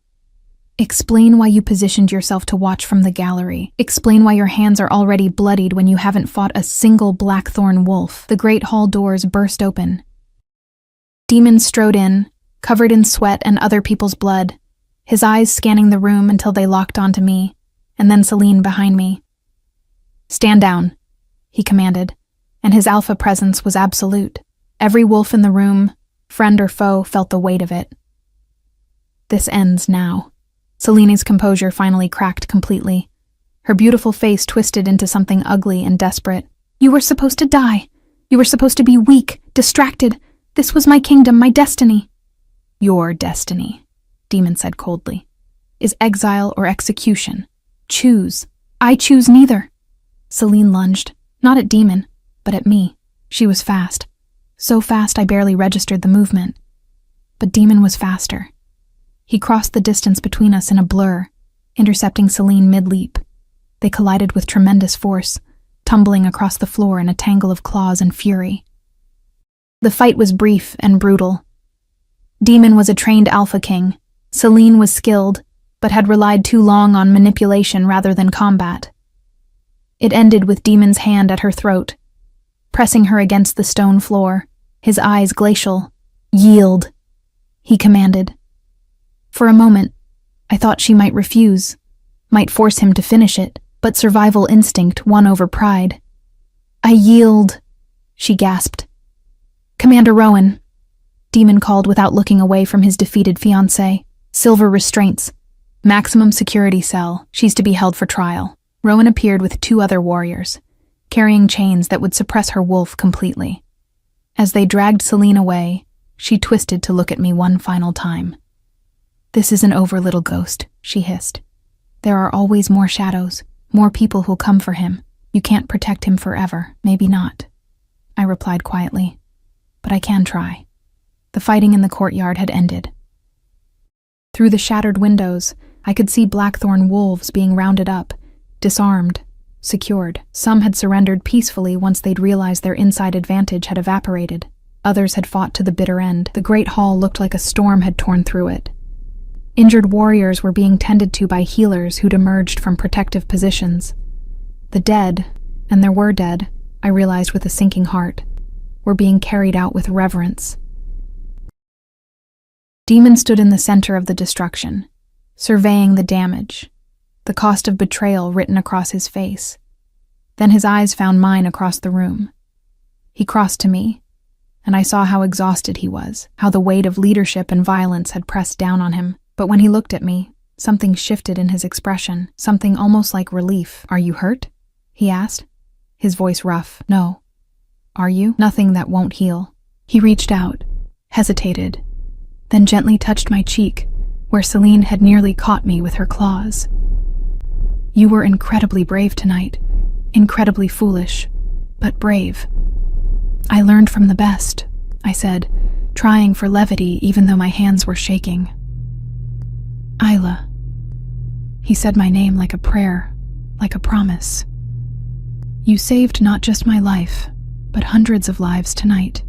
[SPEAKER 1] Explain why you positioned yourself to watch from the gallery. Explain why your hands are already bloodied when you haven't fought a single blackthorn wolf. The great hall doors burst open. Demons strode in, covered in sweat and other people's blood, his eyes scanning the room until they locked onto me, and then Celine behind me. "Stand down," he commanded, and his alpha presence was absolute. Every wolf in the room, friend or foe, felt the weight of it. "This ends now." Celine's composure finally cracked completely. Her beautiful face twisted into something ugly and desperate. "You were supposed to die. You were supposed to be weak, distracted. This was my kingdom, my destiny." "Your destiny," Demon said coldly, "is exile or execution. Choose." "I choose neither." Celine lunged, not at Demon, but at me. She was fast. So fast I barely registered the movement. But Demon was faster. He crossed the distance between us in a blur, intercepting Celine mid-leap. They collided with tremendous force, tumbling across the floor in a tangle of claws and fury. The fight was brief and brutal. Demon was a trained alpha king. Celine was skilled, but had relied too long on manipulation rather than combat. It ended with Demon's hand at her throat, pressing her against the stone floor, his eyes glacial. "Yield," he commanded. For a moment, I thought she might refuse, might force him to finish it, but survival instinct won over pride. "I yield," she gasped. "Commander Rowan," Demon called without looking away from his defeated fiancée. "Silver restraints. Maximum security cell. She's to be held for trial." Rowan appeared with 2 other warriors, carrying chains that would suppress her wolf completely. As they dragged Celine away, she twisted to look at me one final time. "This isn't over, little ghost," she hissed. "There are always more shadows, more people who'll come for him. You can't protect him forever, maybe not." I replied quietly, "But I can try." The fighting in the courtyard had ended. Through the shattered windows, I could see blackthorn wolves being rounded up, disarmed, secured. Some had surrendered peacefully once they'd realized their inside advantage had evaporated. Others had fought to the bitter end. The great hall looked like a storm had torn through it. Injured warriors were being tended to by healers who'd emerged from protective positions. The dead, and there were dead, I realized with a sinking heart, were being carried out with reverence. Demon stood in the center of the destruction, surveying the damage, the cost of betrayal written across his face. Then his eyes found mine across the room. He crossed to me, and I saw how exhausted he was, how the weight of leadership and violence had pressed down on him. But when he looked at me, something shifted in his expression, something almost like relief. "Are you hurt?" he asked, his voice rough. "No." "Are you?" "Nothing that won't heal." He reached out, hesitated, then gently touched my cheek, where Celine had nearly caught me with her claws. "You were incredibly brave tonight, incredibly foolish, but brave." "I learned from the best," I said, trying for levity even though my hands were shaking. "Isla." He said my name like a prayer, like a promise. "You saved not just my life, but hundreds of lives tonight.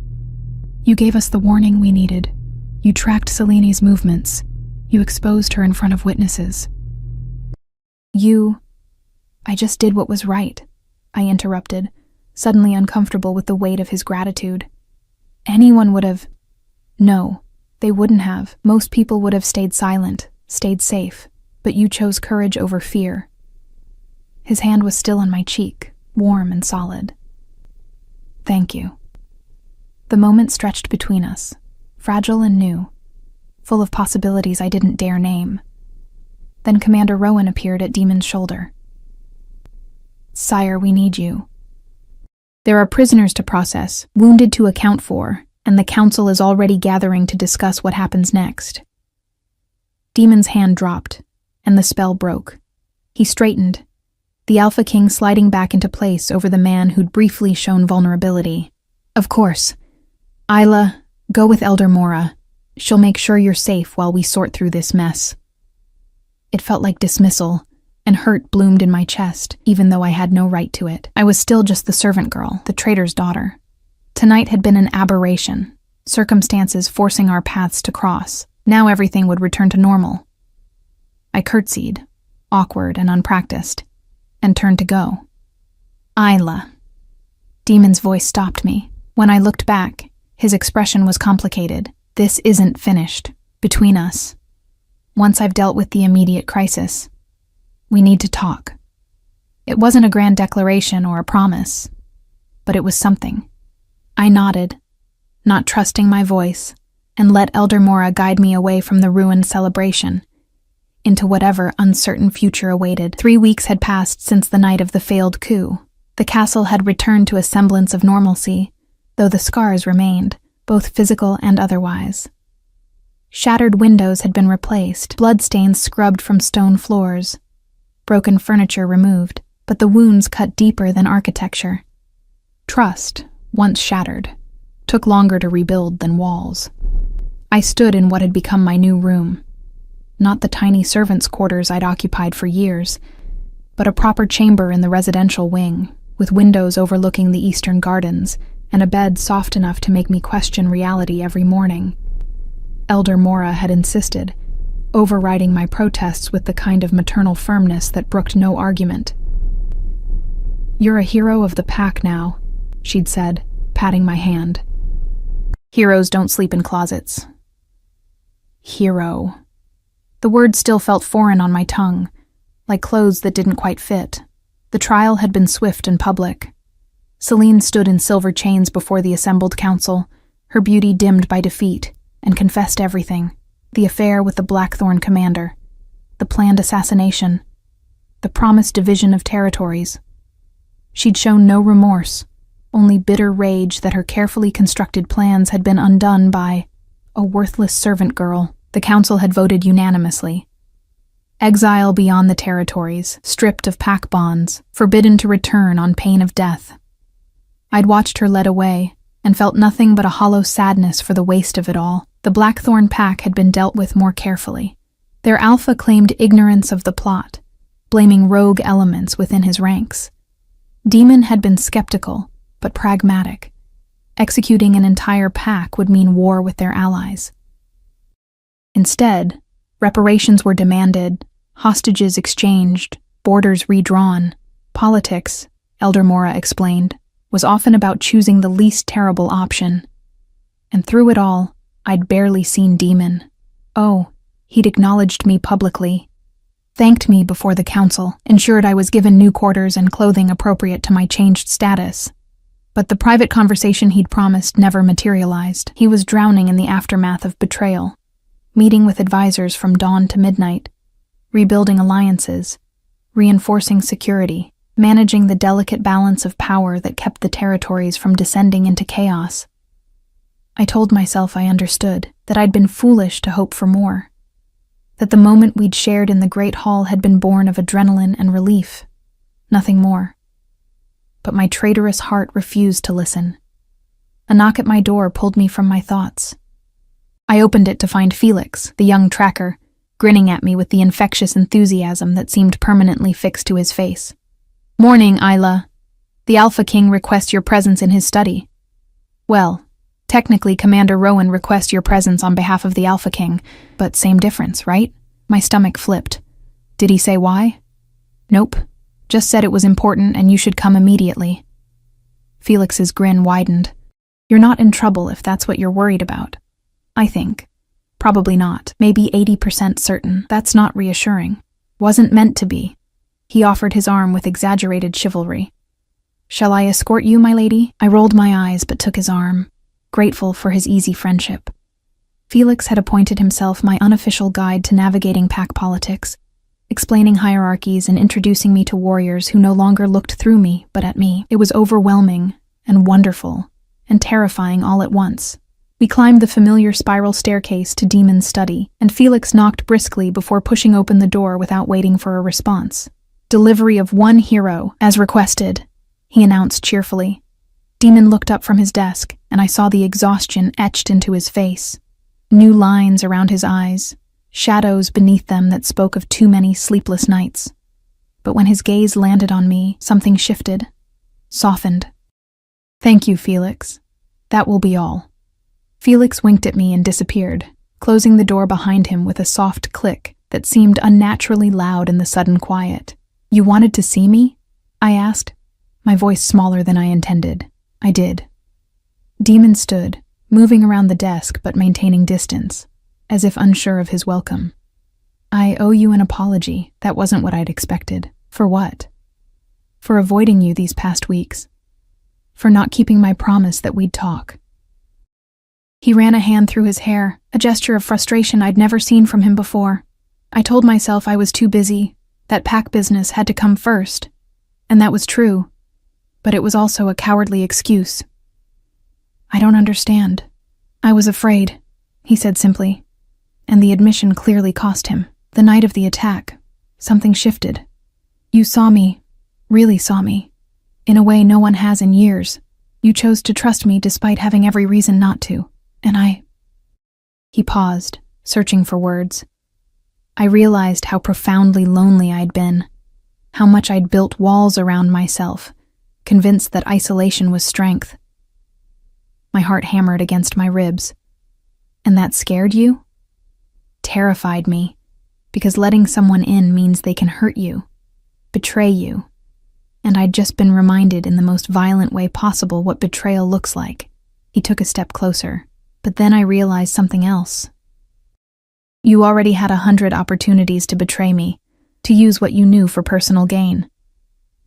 [SPEAKER 1] You gave us the warning we needed. You tracked Celine's movements. You exposed her in front of witnesses." I just did what was right," I interrupted, suddenly uncomfortable with the weight of his gratitude. "Anyone would have—" "No, they wouldn't have. Most people would have stayed silent, stayed safe, but you chose courage over fear." His hand was still on my cheek, warm and solid. "Thank you." The moment stretched between us, fragile and new, full of possibilities I didn't dare name. Then Commander Rowan appeared at Demon's shoulder. "Sire, we need you. There are prisoners to process, wounded to account for, and the council is already gathering to discuss what happens next." Demon's hand dropped, and the spell broke. He straightened, the Alpha King sliding back into place over the man who'd briefly shown vulnerability. "Of course. Isla, go with Elder Mora. She'll make sure you're safe while we sort through this mess." It felt like dismissal, and hurt bloomed in my chest, even though I had no right to it. I was still just the servant girl, the trader's daughter. Tonight had been an aberration, circumstances forcing our paths to cross. Now everything would return to normal. I curtsied, awkward and unpracticed, and turned to go. "Isla." Demon's voice stopped me. When I looked back, his expression was complicated. "This isn't finished. Between us. once I've dealt with the immediate crisis. We need to talk. It wasn't a grand declaration or a promise, but it was something. I nodded, not trusting my voice, and let Elder Mora guide me away from the ruined celebration, into whatever uncertain future awaited. 3 weeks had passed since the night of the failed coup. The castle had returned to a semblance of normalcy, though the scars remained, both physical and otherwise. Shattered windows had been replaced, bloodstains scrubbed from stone floors, broken furniture removed, but the wounds cut deeper than architecture. Trust, once shattered, took longer to rebuild than walls. I stood in what had become my new room. Not the tiny servants' quarters I'd occupied for years, but a proper chamber in the residential wing, with windows overlooking the eastern gardens, and a bed soft enough to make me question reality every morning. Elder Mora had insisted, overriding my protests with the kind of maternal firmness that brooked no argument. "You're a hero of the pack now," she'd said, patting my hand. "Heroes don't sleep in closets." Hero. The word still felt foreign on my tongue, like clothes that didn't quite fit. The trial had been swift and public. Celine stood in silver chains before the assembled council, her beauty dimmed by defeat, and confessed everything: the affair with the Blackthorn commander, the planned assassination, the promised division of territories. She'd shown no remorse, only bitter rage that her carefully constructed plans had been undone by a worthless servant girl. The council had voted unanimously. Exile beyond the territories, stripped of pack bonds, forbidden to return on pain of death. I'd watched her led away, and felt nothing but a hollow sadness for the waste of it all. The Blackthorn pack had been dealt with more carefully. Their alpha claimed ignorance of the plot, blaming rogue elements within his ranks. Demon had been skeptical, but pragmatic. Executing an entire pack would mean war with their allies. Instead, reparations were demanded, hostages exchanged, borders redrawn. Politics, Elder Mora explained, was often about choosing the least terrible option. And through it all, I'd barely seen Demon. Oh, he'd acknowledged me publicly, thanked me before the council, ensured I was given new quarters and clothing appropriate to my changed status. But the private conversation he'd promised never materialized. He was drowning in the aftermath of betrayal, meeting with advisors from dawn to midnight, rebuilding alliances, reinforcing security, managing the delicate balance of power that kept the territories from descending into chaos. I told myself I understood, that I'd been foolish to hope for more, that the moment we'd shared in the Great Hall had been born of adrenaline and relief, nothing more. But my traitorous heart refused to listen. A knock at my door pulled me from my thoughts. I opened it to find Felix, the young tracker, grinning at me with the infectious enthusiasm that seemed permanently fixed to his face. "Morning, Isla. The Alpha King requests your presence in his study." "Well, technically Commander Rowan requests your presence on behalf of the Alpha King, but same difference, right?" My stomach flipped. "Did he say why?" "Nope. Just said it was important and you should come immediately." Felix's grin widened. "You're not in trouble if that's what you're worried about. I think. Probably not. Maybe 80% certain. That's not reassuring. Wasn't meant to be." He offered his arm with exaggerated chivalry. "Shall I escort you, my lady?" I rolled my eyes but took his arm, grateful for his easy friendship. Felix had appointed himself my unofficial guide to navigating pack politics, explaining hierarchies and introducing me to warriors who no longer looked through me but at me. It was overwhelming and wonderful and terrifying all at once. We climbed the familiar spiral staircase to Demon's study, and Felix knocked briskly before pushing open the door without waiting for a response. "Delivery of one hero, as requested," he announced cheerfully. Demon looked up from his desk, and I saw the exhaustion etched into his face. New lines around his eyes, shadows beneath them that spoke of too many sleepless nights. But when his gaze landed on me, something shifted, softened. "Thank you, Felix. That will be all." Felix winked at me and disappeared, closing the door behind him with a soft click that seemed unnaturally loud in the sudden quiet. "You wanted to see me?" I asked, my voice smaller than I intended. I did. Demon stood, moving around the desk but maintaining distance, as if unsure of his welcome. I owe you an apology. That wasn't what I'd expected. For what? For avoiding you these past weeks. For not keeping my promise that we'd talk. He ran a hand through his hair, a gesture of frustration I'd never seen from him before. I told myself I was too busy, that pack business had to come first, and that was true, but it was also a cowardly excuse. I don't understand. I was afraid, he said simply, and the admission clearly cost him. The night of the attack, something shifted. You saw me, really saw me, in a way no one has in years. You chose to trust me despite having every reason not to, and He paused, searching for words. I realized how profoundly lonely I'd been, how much I'd built walls around myself, convinced that isolation was strength. My heart hammered against my ribs. And that scared you? Terrified me, because letting someone in means they can hurt you, betray you. And I'd just been reminded in the most violent way possible what betrayal looks like. He took a step closer, but then I realized something else. You already had 100 opportunities to betray me, to use what you knew for personal gain.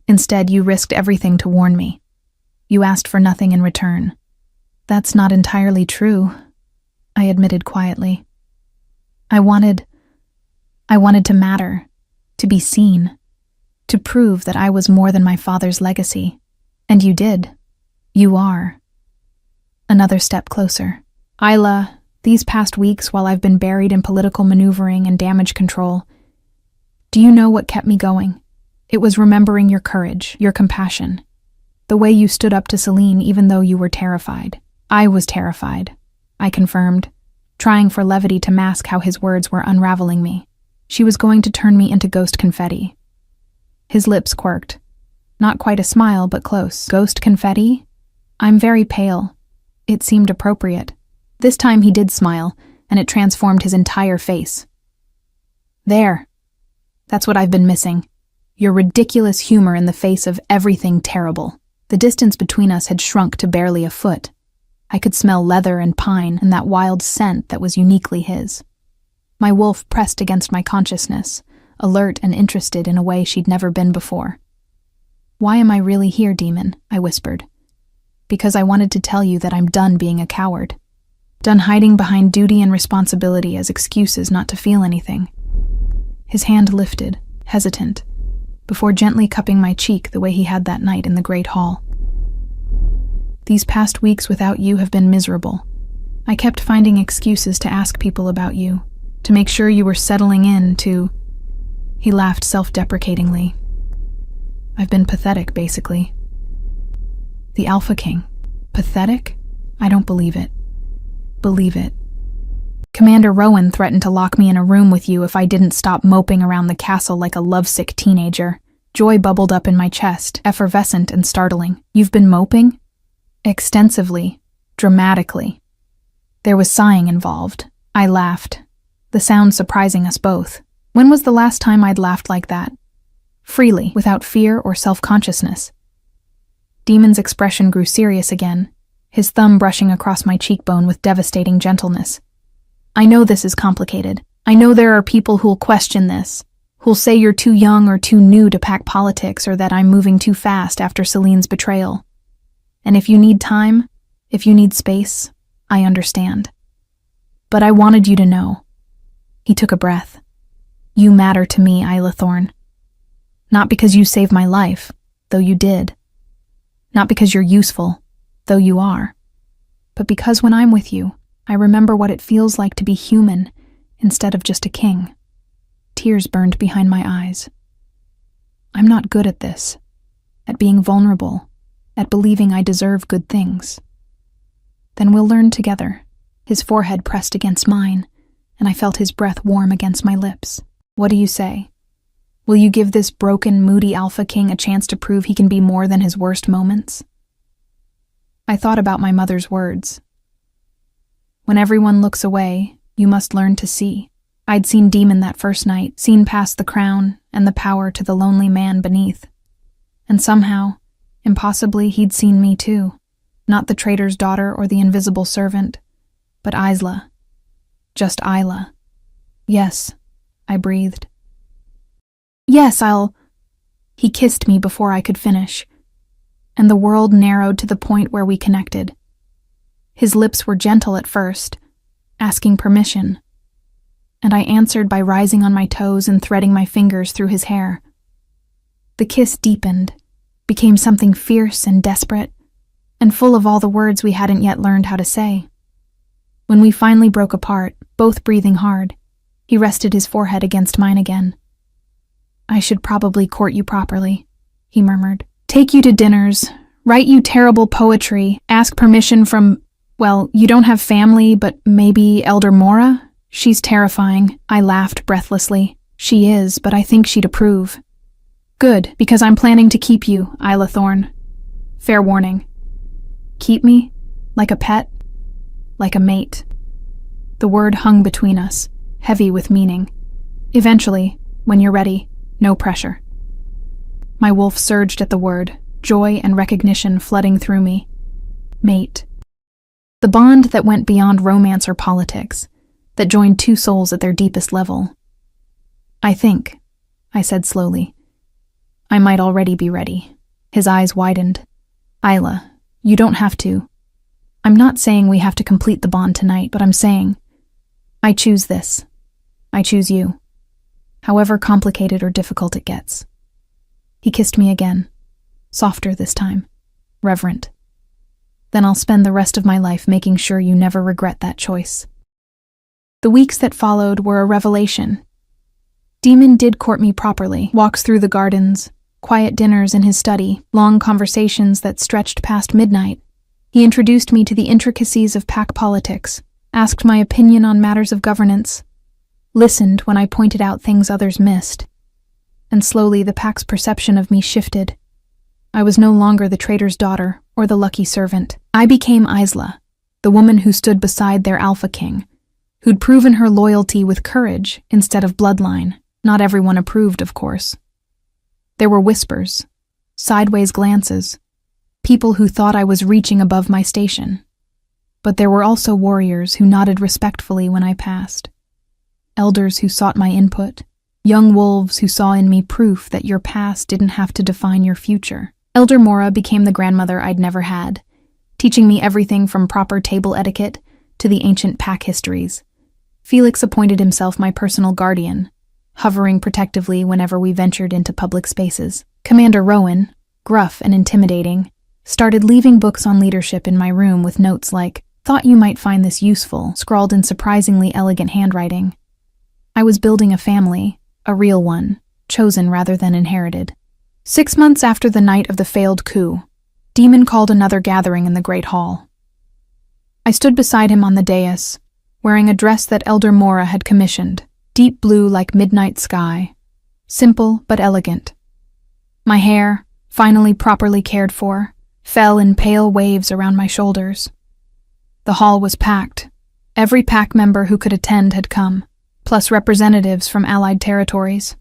[SPEAKER 1] Instead, you risked everything to warn me. You asked for nothing in return. That's not entirely true, I admitted quietly. I wanted to matter, to be seen, to prove that I was more than my father's legacy. And you did. You are. Another step closer. Isla, these past weeks while I've been buried in political maneuvering and damage control, do you know what kept me going? It was remembering your courage, your compassion, the way you stood up to Celine even though you were terrified. I was terrified, I confirmed, trying for levity to mask how his words were unraveling me. She was going to turn me into ghost confetti. His lips quirked. Not quite a smile, but close. Ghost confetti? I'm very pale. It seemed appropriate. This time he did smile, and it transformed his entire face. There. That's what I've been missing. Your ridiculous humor in the face of everything terrible. The distance between us had shrunk to barely a foot. I could smell leather and pine and that wild scent that was uniquely his. My wolf pressed against my consciousness, alert and interested in a way she'd never been before. Why am I really here, demon? I whispered. Because I wanted to tell you that I'm done being a coward. Done hiding behind duty and responsibility as excuses not to feel anything. His hand lifted, hesitant, before gently cupping my cheek the way he had that night in the Great Hall. These past weeks without you have been miserable. I kept finding excuses to ask people about you, to make sure you were settling in, to... He laughed self-deprecatingly. I've been pathetic, basically. The Alpha King. Pathetic? I don't believe it. Believe it. Commander Rowan threatened to lock me in a room with you if I didn't stop moping around the castle like a lovesick teenager. Joy bubbled up in my chest, effervescent and startling. You've been moping? Extensively. Dramatically. There was sighing involved. I laughed, the sound surprising us both. When was the last time I'd laughed like that? Freely, without fear or self-consciousness. Demon's expression grew serious again, his thumb brushing across my cheekbone with devastating gentleness. I know this is complicated. I know there are people who'll question this, who'll say you're too young or too new to pack politics or that I'm moving too fast after Celine's betrayal. And if you need time, if you need space, I understand. But I wanted you to know. He took a breath. You matter to me, Isla Thorne. Not because you saved my life, though you did. Not because you're useful, though you are. But because when I'm with you, I remember what it feels like to be human instead of just a king. Tears burned behind my eyes. I'm not good at this, at being vulnerable, at believing I deserve good things. Then we'll learn together. His forehead pressed against mine, and I felt his breath warm against my lips. What do you say? Will you give this broken, moody Alpha King a chance to prove he can be more than his worst moments? I thought about my mother's words. When everyone looks away, you must learn to see. I'd seen Demon that first night, seen past the crown and the power to the lonely man beneath. And somehow, impossibly, he'd seen me too. Not the traitor's daughter or the invisible servant, but Isla. Just Isla. Yes, I breathed. Yes, I'll... He kissed me before I could finish, and the world narrowed to the point where we connected. His lips were gentle at first, asking permission, and I answered by rising on my toes and threading my fingers through his hair. The kiss deepened, became something fierce and desperate, and full of all the words we hadn't yet learned how to say. When we finally broke apart, both breathing hard, he rested his forehead against mine again. I should probably court you properly, he murmured. Take you to dinners, write you terrible poetry, ask permission from, well, you don't have family, but maybe Elder Mora? She's terrifying, I laughed breathlessly. She is, but I think she'd approve. Good, because I'm planning to keep you, Isla Thorne. Fair warning. Keep me? Like a pet? Like a mate. The word hung between us, heavy with meaning. Eventually, when you're ready, no pressure. My wolf surged at the word, joy and recognition flooding through me. Mate. The bond that went beyond romance or politics, that joined two souls at their deepest level. I think, I said slowly, I might already be ready. His eyes widened. Isla, you don't have to. I'm not saying we have to complete the bond tonight, but I'm saying, I choose this. I choose you. However complicated or difficult it gets. He kissed me again, softer this time, reverent. Then I'll spend the rest of my life making sure you never regret that choice. The weeks that followed were a revelation. Demon did court me properly, walks through the gardens, quiet dinners in his study, long conversations that stretched past midnight. He introduced me to the intricacies of pack politics, asked my opinion on matters of governance, listened when I pointed out things others missed. And slowly the pack's perception of me shifted. I was no longer the trader's daughter or the lucky servant. I became Isla, the woman who stood beside their alpha king, who'd proven her loyalty with courage instead of bloodline. Not everyone approved, of course. There were whispers, sideways glances, people who thought I was reaching above my station. But there were also warriors who nodded respectfully when I passed. Elders who sought my input. Young wolves who saw in me proof that your past didn't have to define your future. Elder Mora became the grandmother I'd never had, teaching me everything from proper table etiquette to the ancient pack histories. Felix appointed himself my personal guardian, hovering protectively whenever we ventured into public spaces. Commander Rowan, gruff and intimidating, started leaving books on leadership in my room with notes like, "Thought you might find this useful," scrawled in surprisingly elegant handwriting. I was building a family, a real one, chosen rather than inherited. 6 months after the night of the failed coup, Demon called another gathering in the Great Hall. I stood beside him on the dais, wearing a dress that Elder Mora had commissioned, deep blue like midnight sky, simple but elegant. My hair, finally properly cared for, fell in pale waves around my shoulders. The hall was packed. Every pack member who could attend had come, plus representatives from allied territories.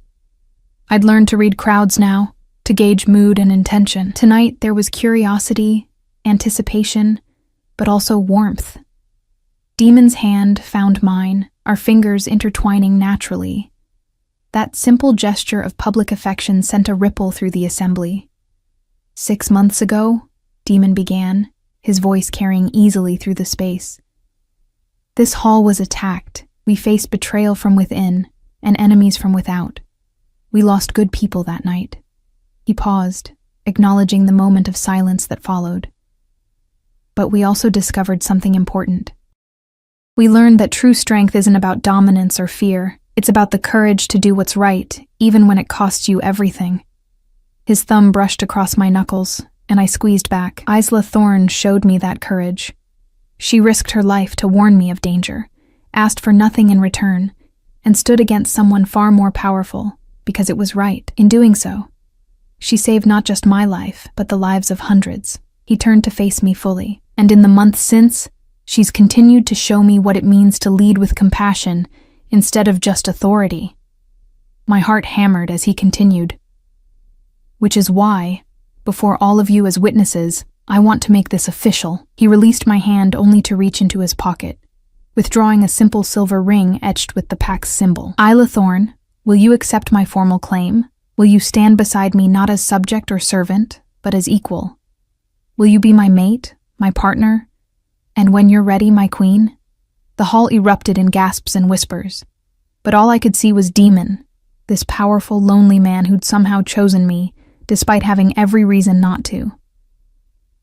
[SPEAKER 1] I'd learned to read crowds now, to gauge mood and intention. Tonight there was curiosity, anticipation, but also warmth. Demon's hand found mine, our fingers intertwining naturally. That simple gesture of public affection sent a ripple through the assembly. 6 months ago, Demon began, his voice carrying easily through the space. This hall was attacked. We faced betrayal from within and enemies from without. We lost good people that night. He paused, acknowledging the moment of silence that followed. But we also discovered something important. We learned that true strength isn't about dominance or fear. It's about the courage to do what's right, even when it costs you everything. His thumb brushed across my knuckles, and I squeezed back. Isla Thorne showed me that courage. She risked her life to warn me of danger, asked for nothing in return, and stood against someone far more powerful, because it was right. In doing so, she saved not just my life, but the lives of hundreds. He turned to face me fully, and in the months since, she's continued to show me what it means to lead with compassion instead of just authority. My heart hammered as he continued. Which is why, before all of you as witnesses, I want to make this official. He released my hand only to reach into his pocket. withdrawing a simple silver ring etched with the pack's symbol. Isla Thorne, will you accept my formal claim? Will you stand beside me not as subject or servant, but as equal? Will you be my mate, my partner, and when you're ready, my queen? The hall erupted in gasps and whispers, but all I could see was Demon, this powerful, lonely man who'd somehow chosen me, despite having every reason not to.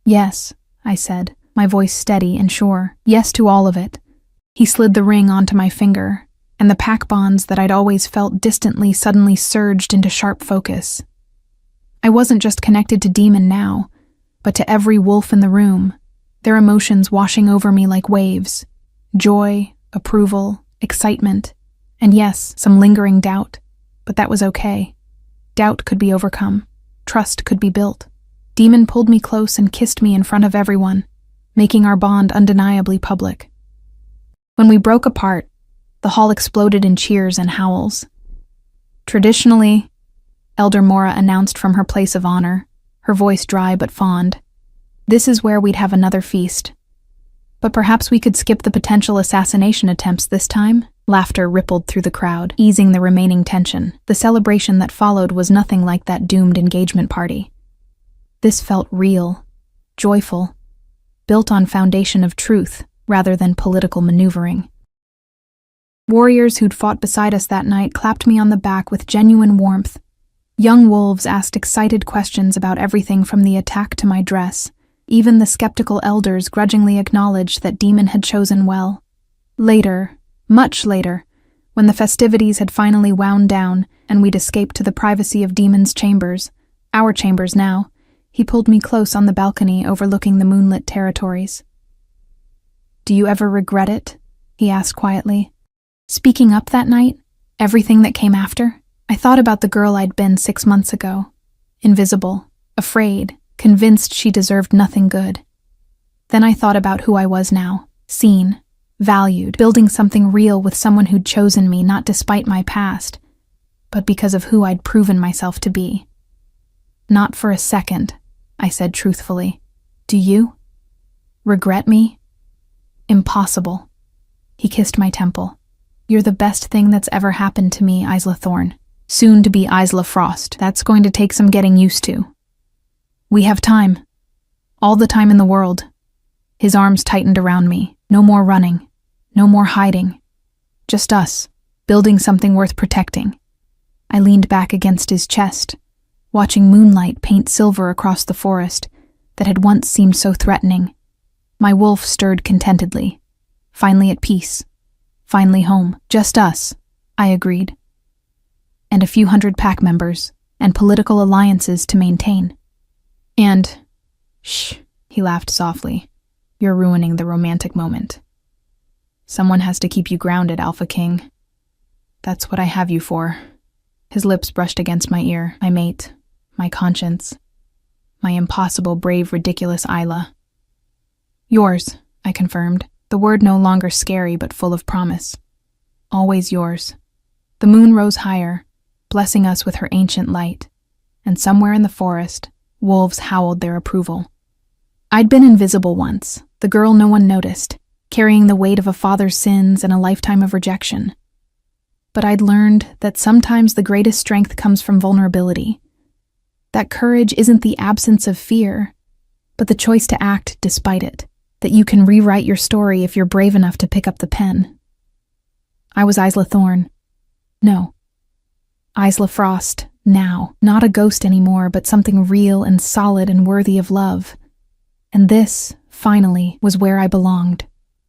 [SPEAKER 1] Yes, I said, my voice steady and sure. Yes to all of it. He slid the ring onto my finger, and the pack bonds that I'd always felt distantly suddenly surged into sharp focus. I wasn't just connected to Demon now, but to every wolf in the room, their emotions washing over me like waves. Joy, approval, excitement, and yes, some lingering doubt. But that was okay. Doubt could be overcome. Trust could be built. Demon pulled me close and kissed me in front of everyone, making our bond undeniably public. When we broke apart, the hall exploded in cheers and howls. Traditionally, Elder Mora announced from her place of honor, her voice dry but fond, this is where we'd have another feast. But perhaps we could skip the potential assassination attempts this time? Laughter rippled through the crowd, easing the remaining tension. The celebration that followed was nothing like that doomed engagement party. This felt real, joyful, built on foundation of truth rather than political maneuvering. Warriors who'd fought beside us that night clapped me on the back with genuine warmth. Young wolves asked excited questions about everything from the attack to my dress. Even the skeptical elders grudgingly acknowledged that Demon had chosen well. Later, much later, when the festivities had finally wound down and we'd escaped to the privacy of Demon's chambers, our chambers now, he pulled me close on the balcony overlooking the moonlit territories. Do you ever regret it? He asked quietly. Speaking up that night, everything that came after, I thought about the girl I'd been 6 months ago. Invisible, afraid, convinced she deserved nothing good. Then I thought about who I was now, seen, valued, building something real with someone who'd chosen me not despite my past, but because of who I'd proven myself to be. Not for a second, I said truthfully. Do you? Regret me? Impossible. He kissed my temple. You're the best thing that's ever happened to me, Isla Thorne. Soon to be Isla Frost. That's going to take some getting used to. We have time. All the time in the world. His arms tightened around me. No more running. No more hiding. Just us, building something worth protecting. I leaned back against his chest, watching moonlight paint silver across the forest that had once seemed so threatening. My wolf stirred contentedly. Finally at peace. Finally home. Just us, I agreed. And a few hundred pack members, and political alliances to maintain. And, shh, he laughed softly. You're ruining the romantic moment. Someone has to keep you grounded, Alpha King. That's what I have you for. His lips brushed against my ear. My mate, my conscience, my impossible, brave, ridiculous Isla. Yours, I confirmed, the word no longer scary but full of promise. Always yours. The moon rose higher, blessing us with her ancient light, and somewhere in the forest, wolves howled their approval. I'd been invisible once, the girl no one noticed, carrying the weight of a father's sins and a lifetime of rejection. But I'd learned that sometimes the greatest strength comes from vulnerability. That courage isn't the absence of fear, but the choice to act despite it. That you can rewrite your story if you're brave enough to pick up the pen. I was Isla Thorne. No. Isla Frost, now. Not a ghost anymore, but something real and solid and worthy of love. And this, finally, was where I belonged.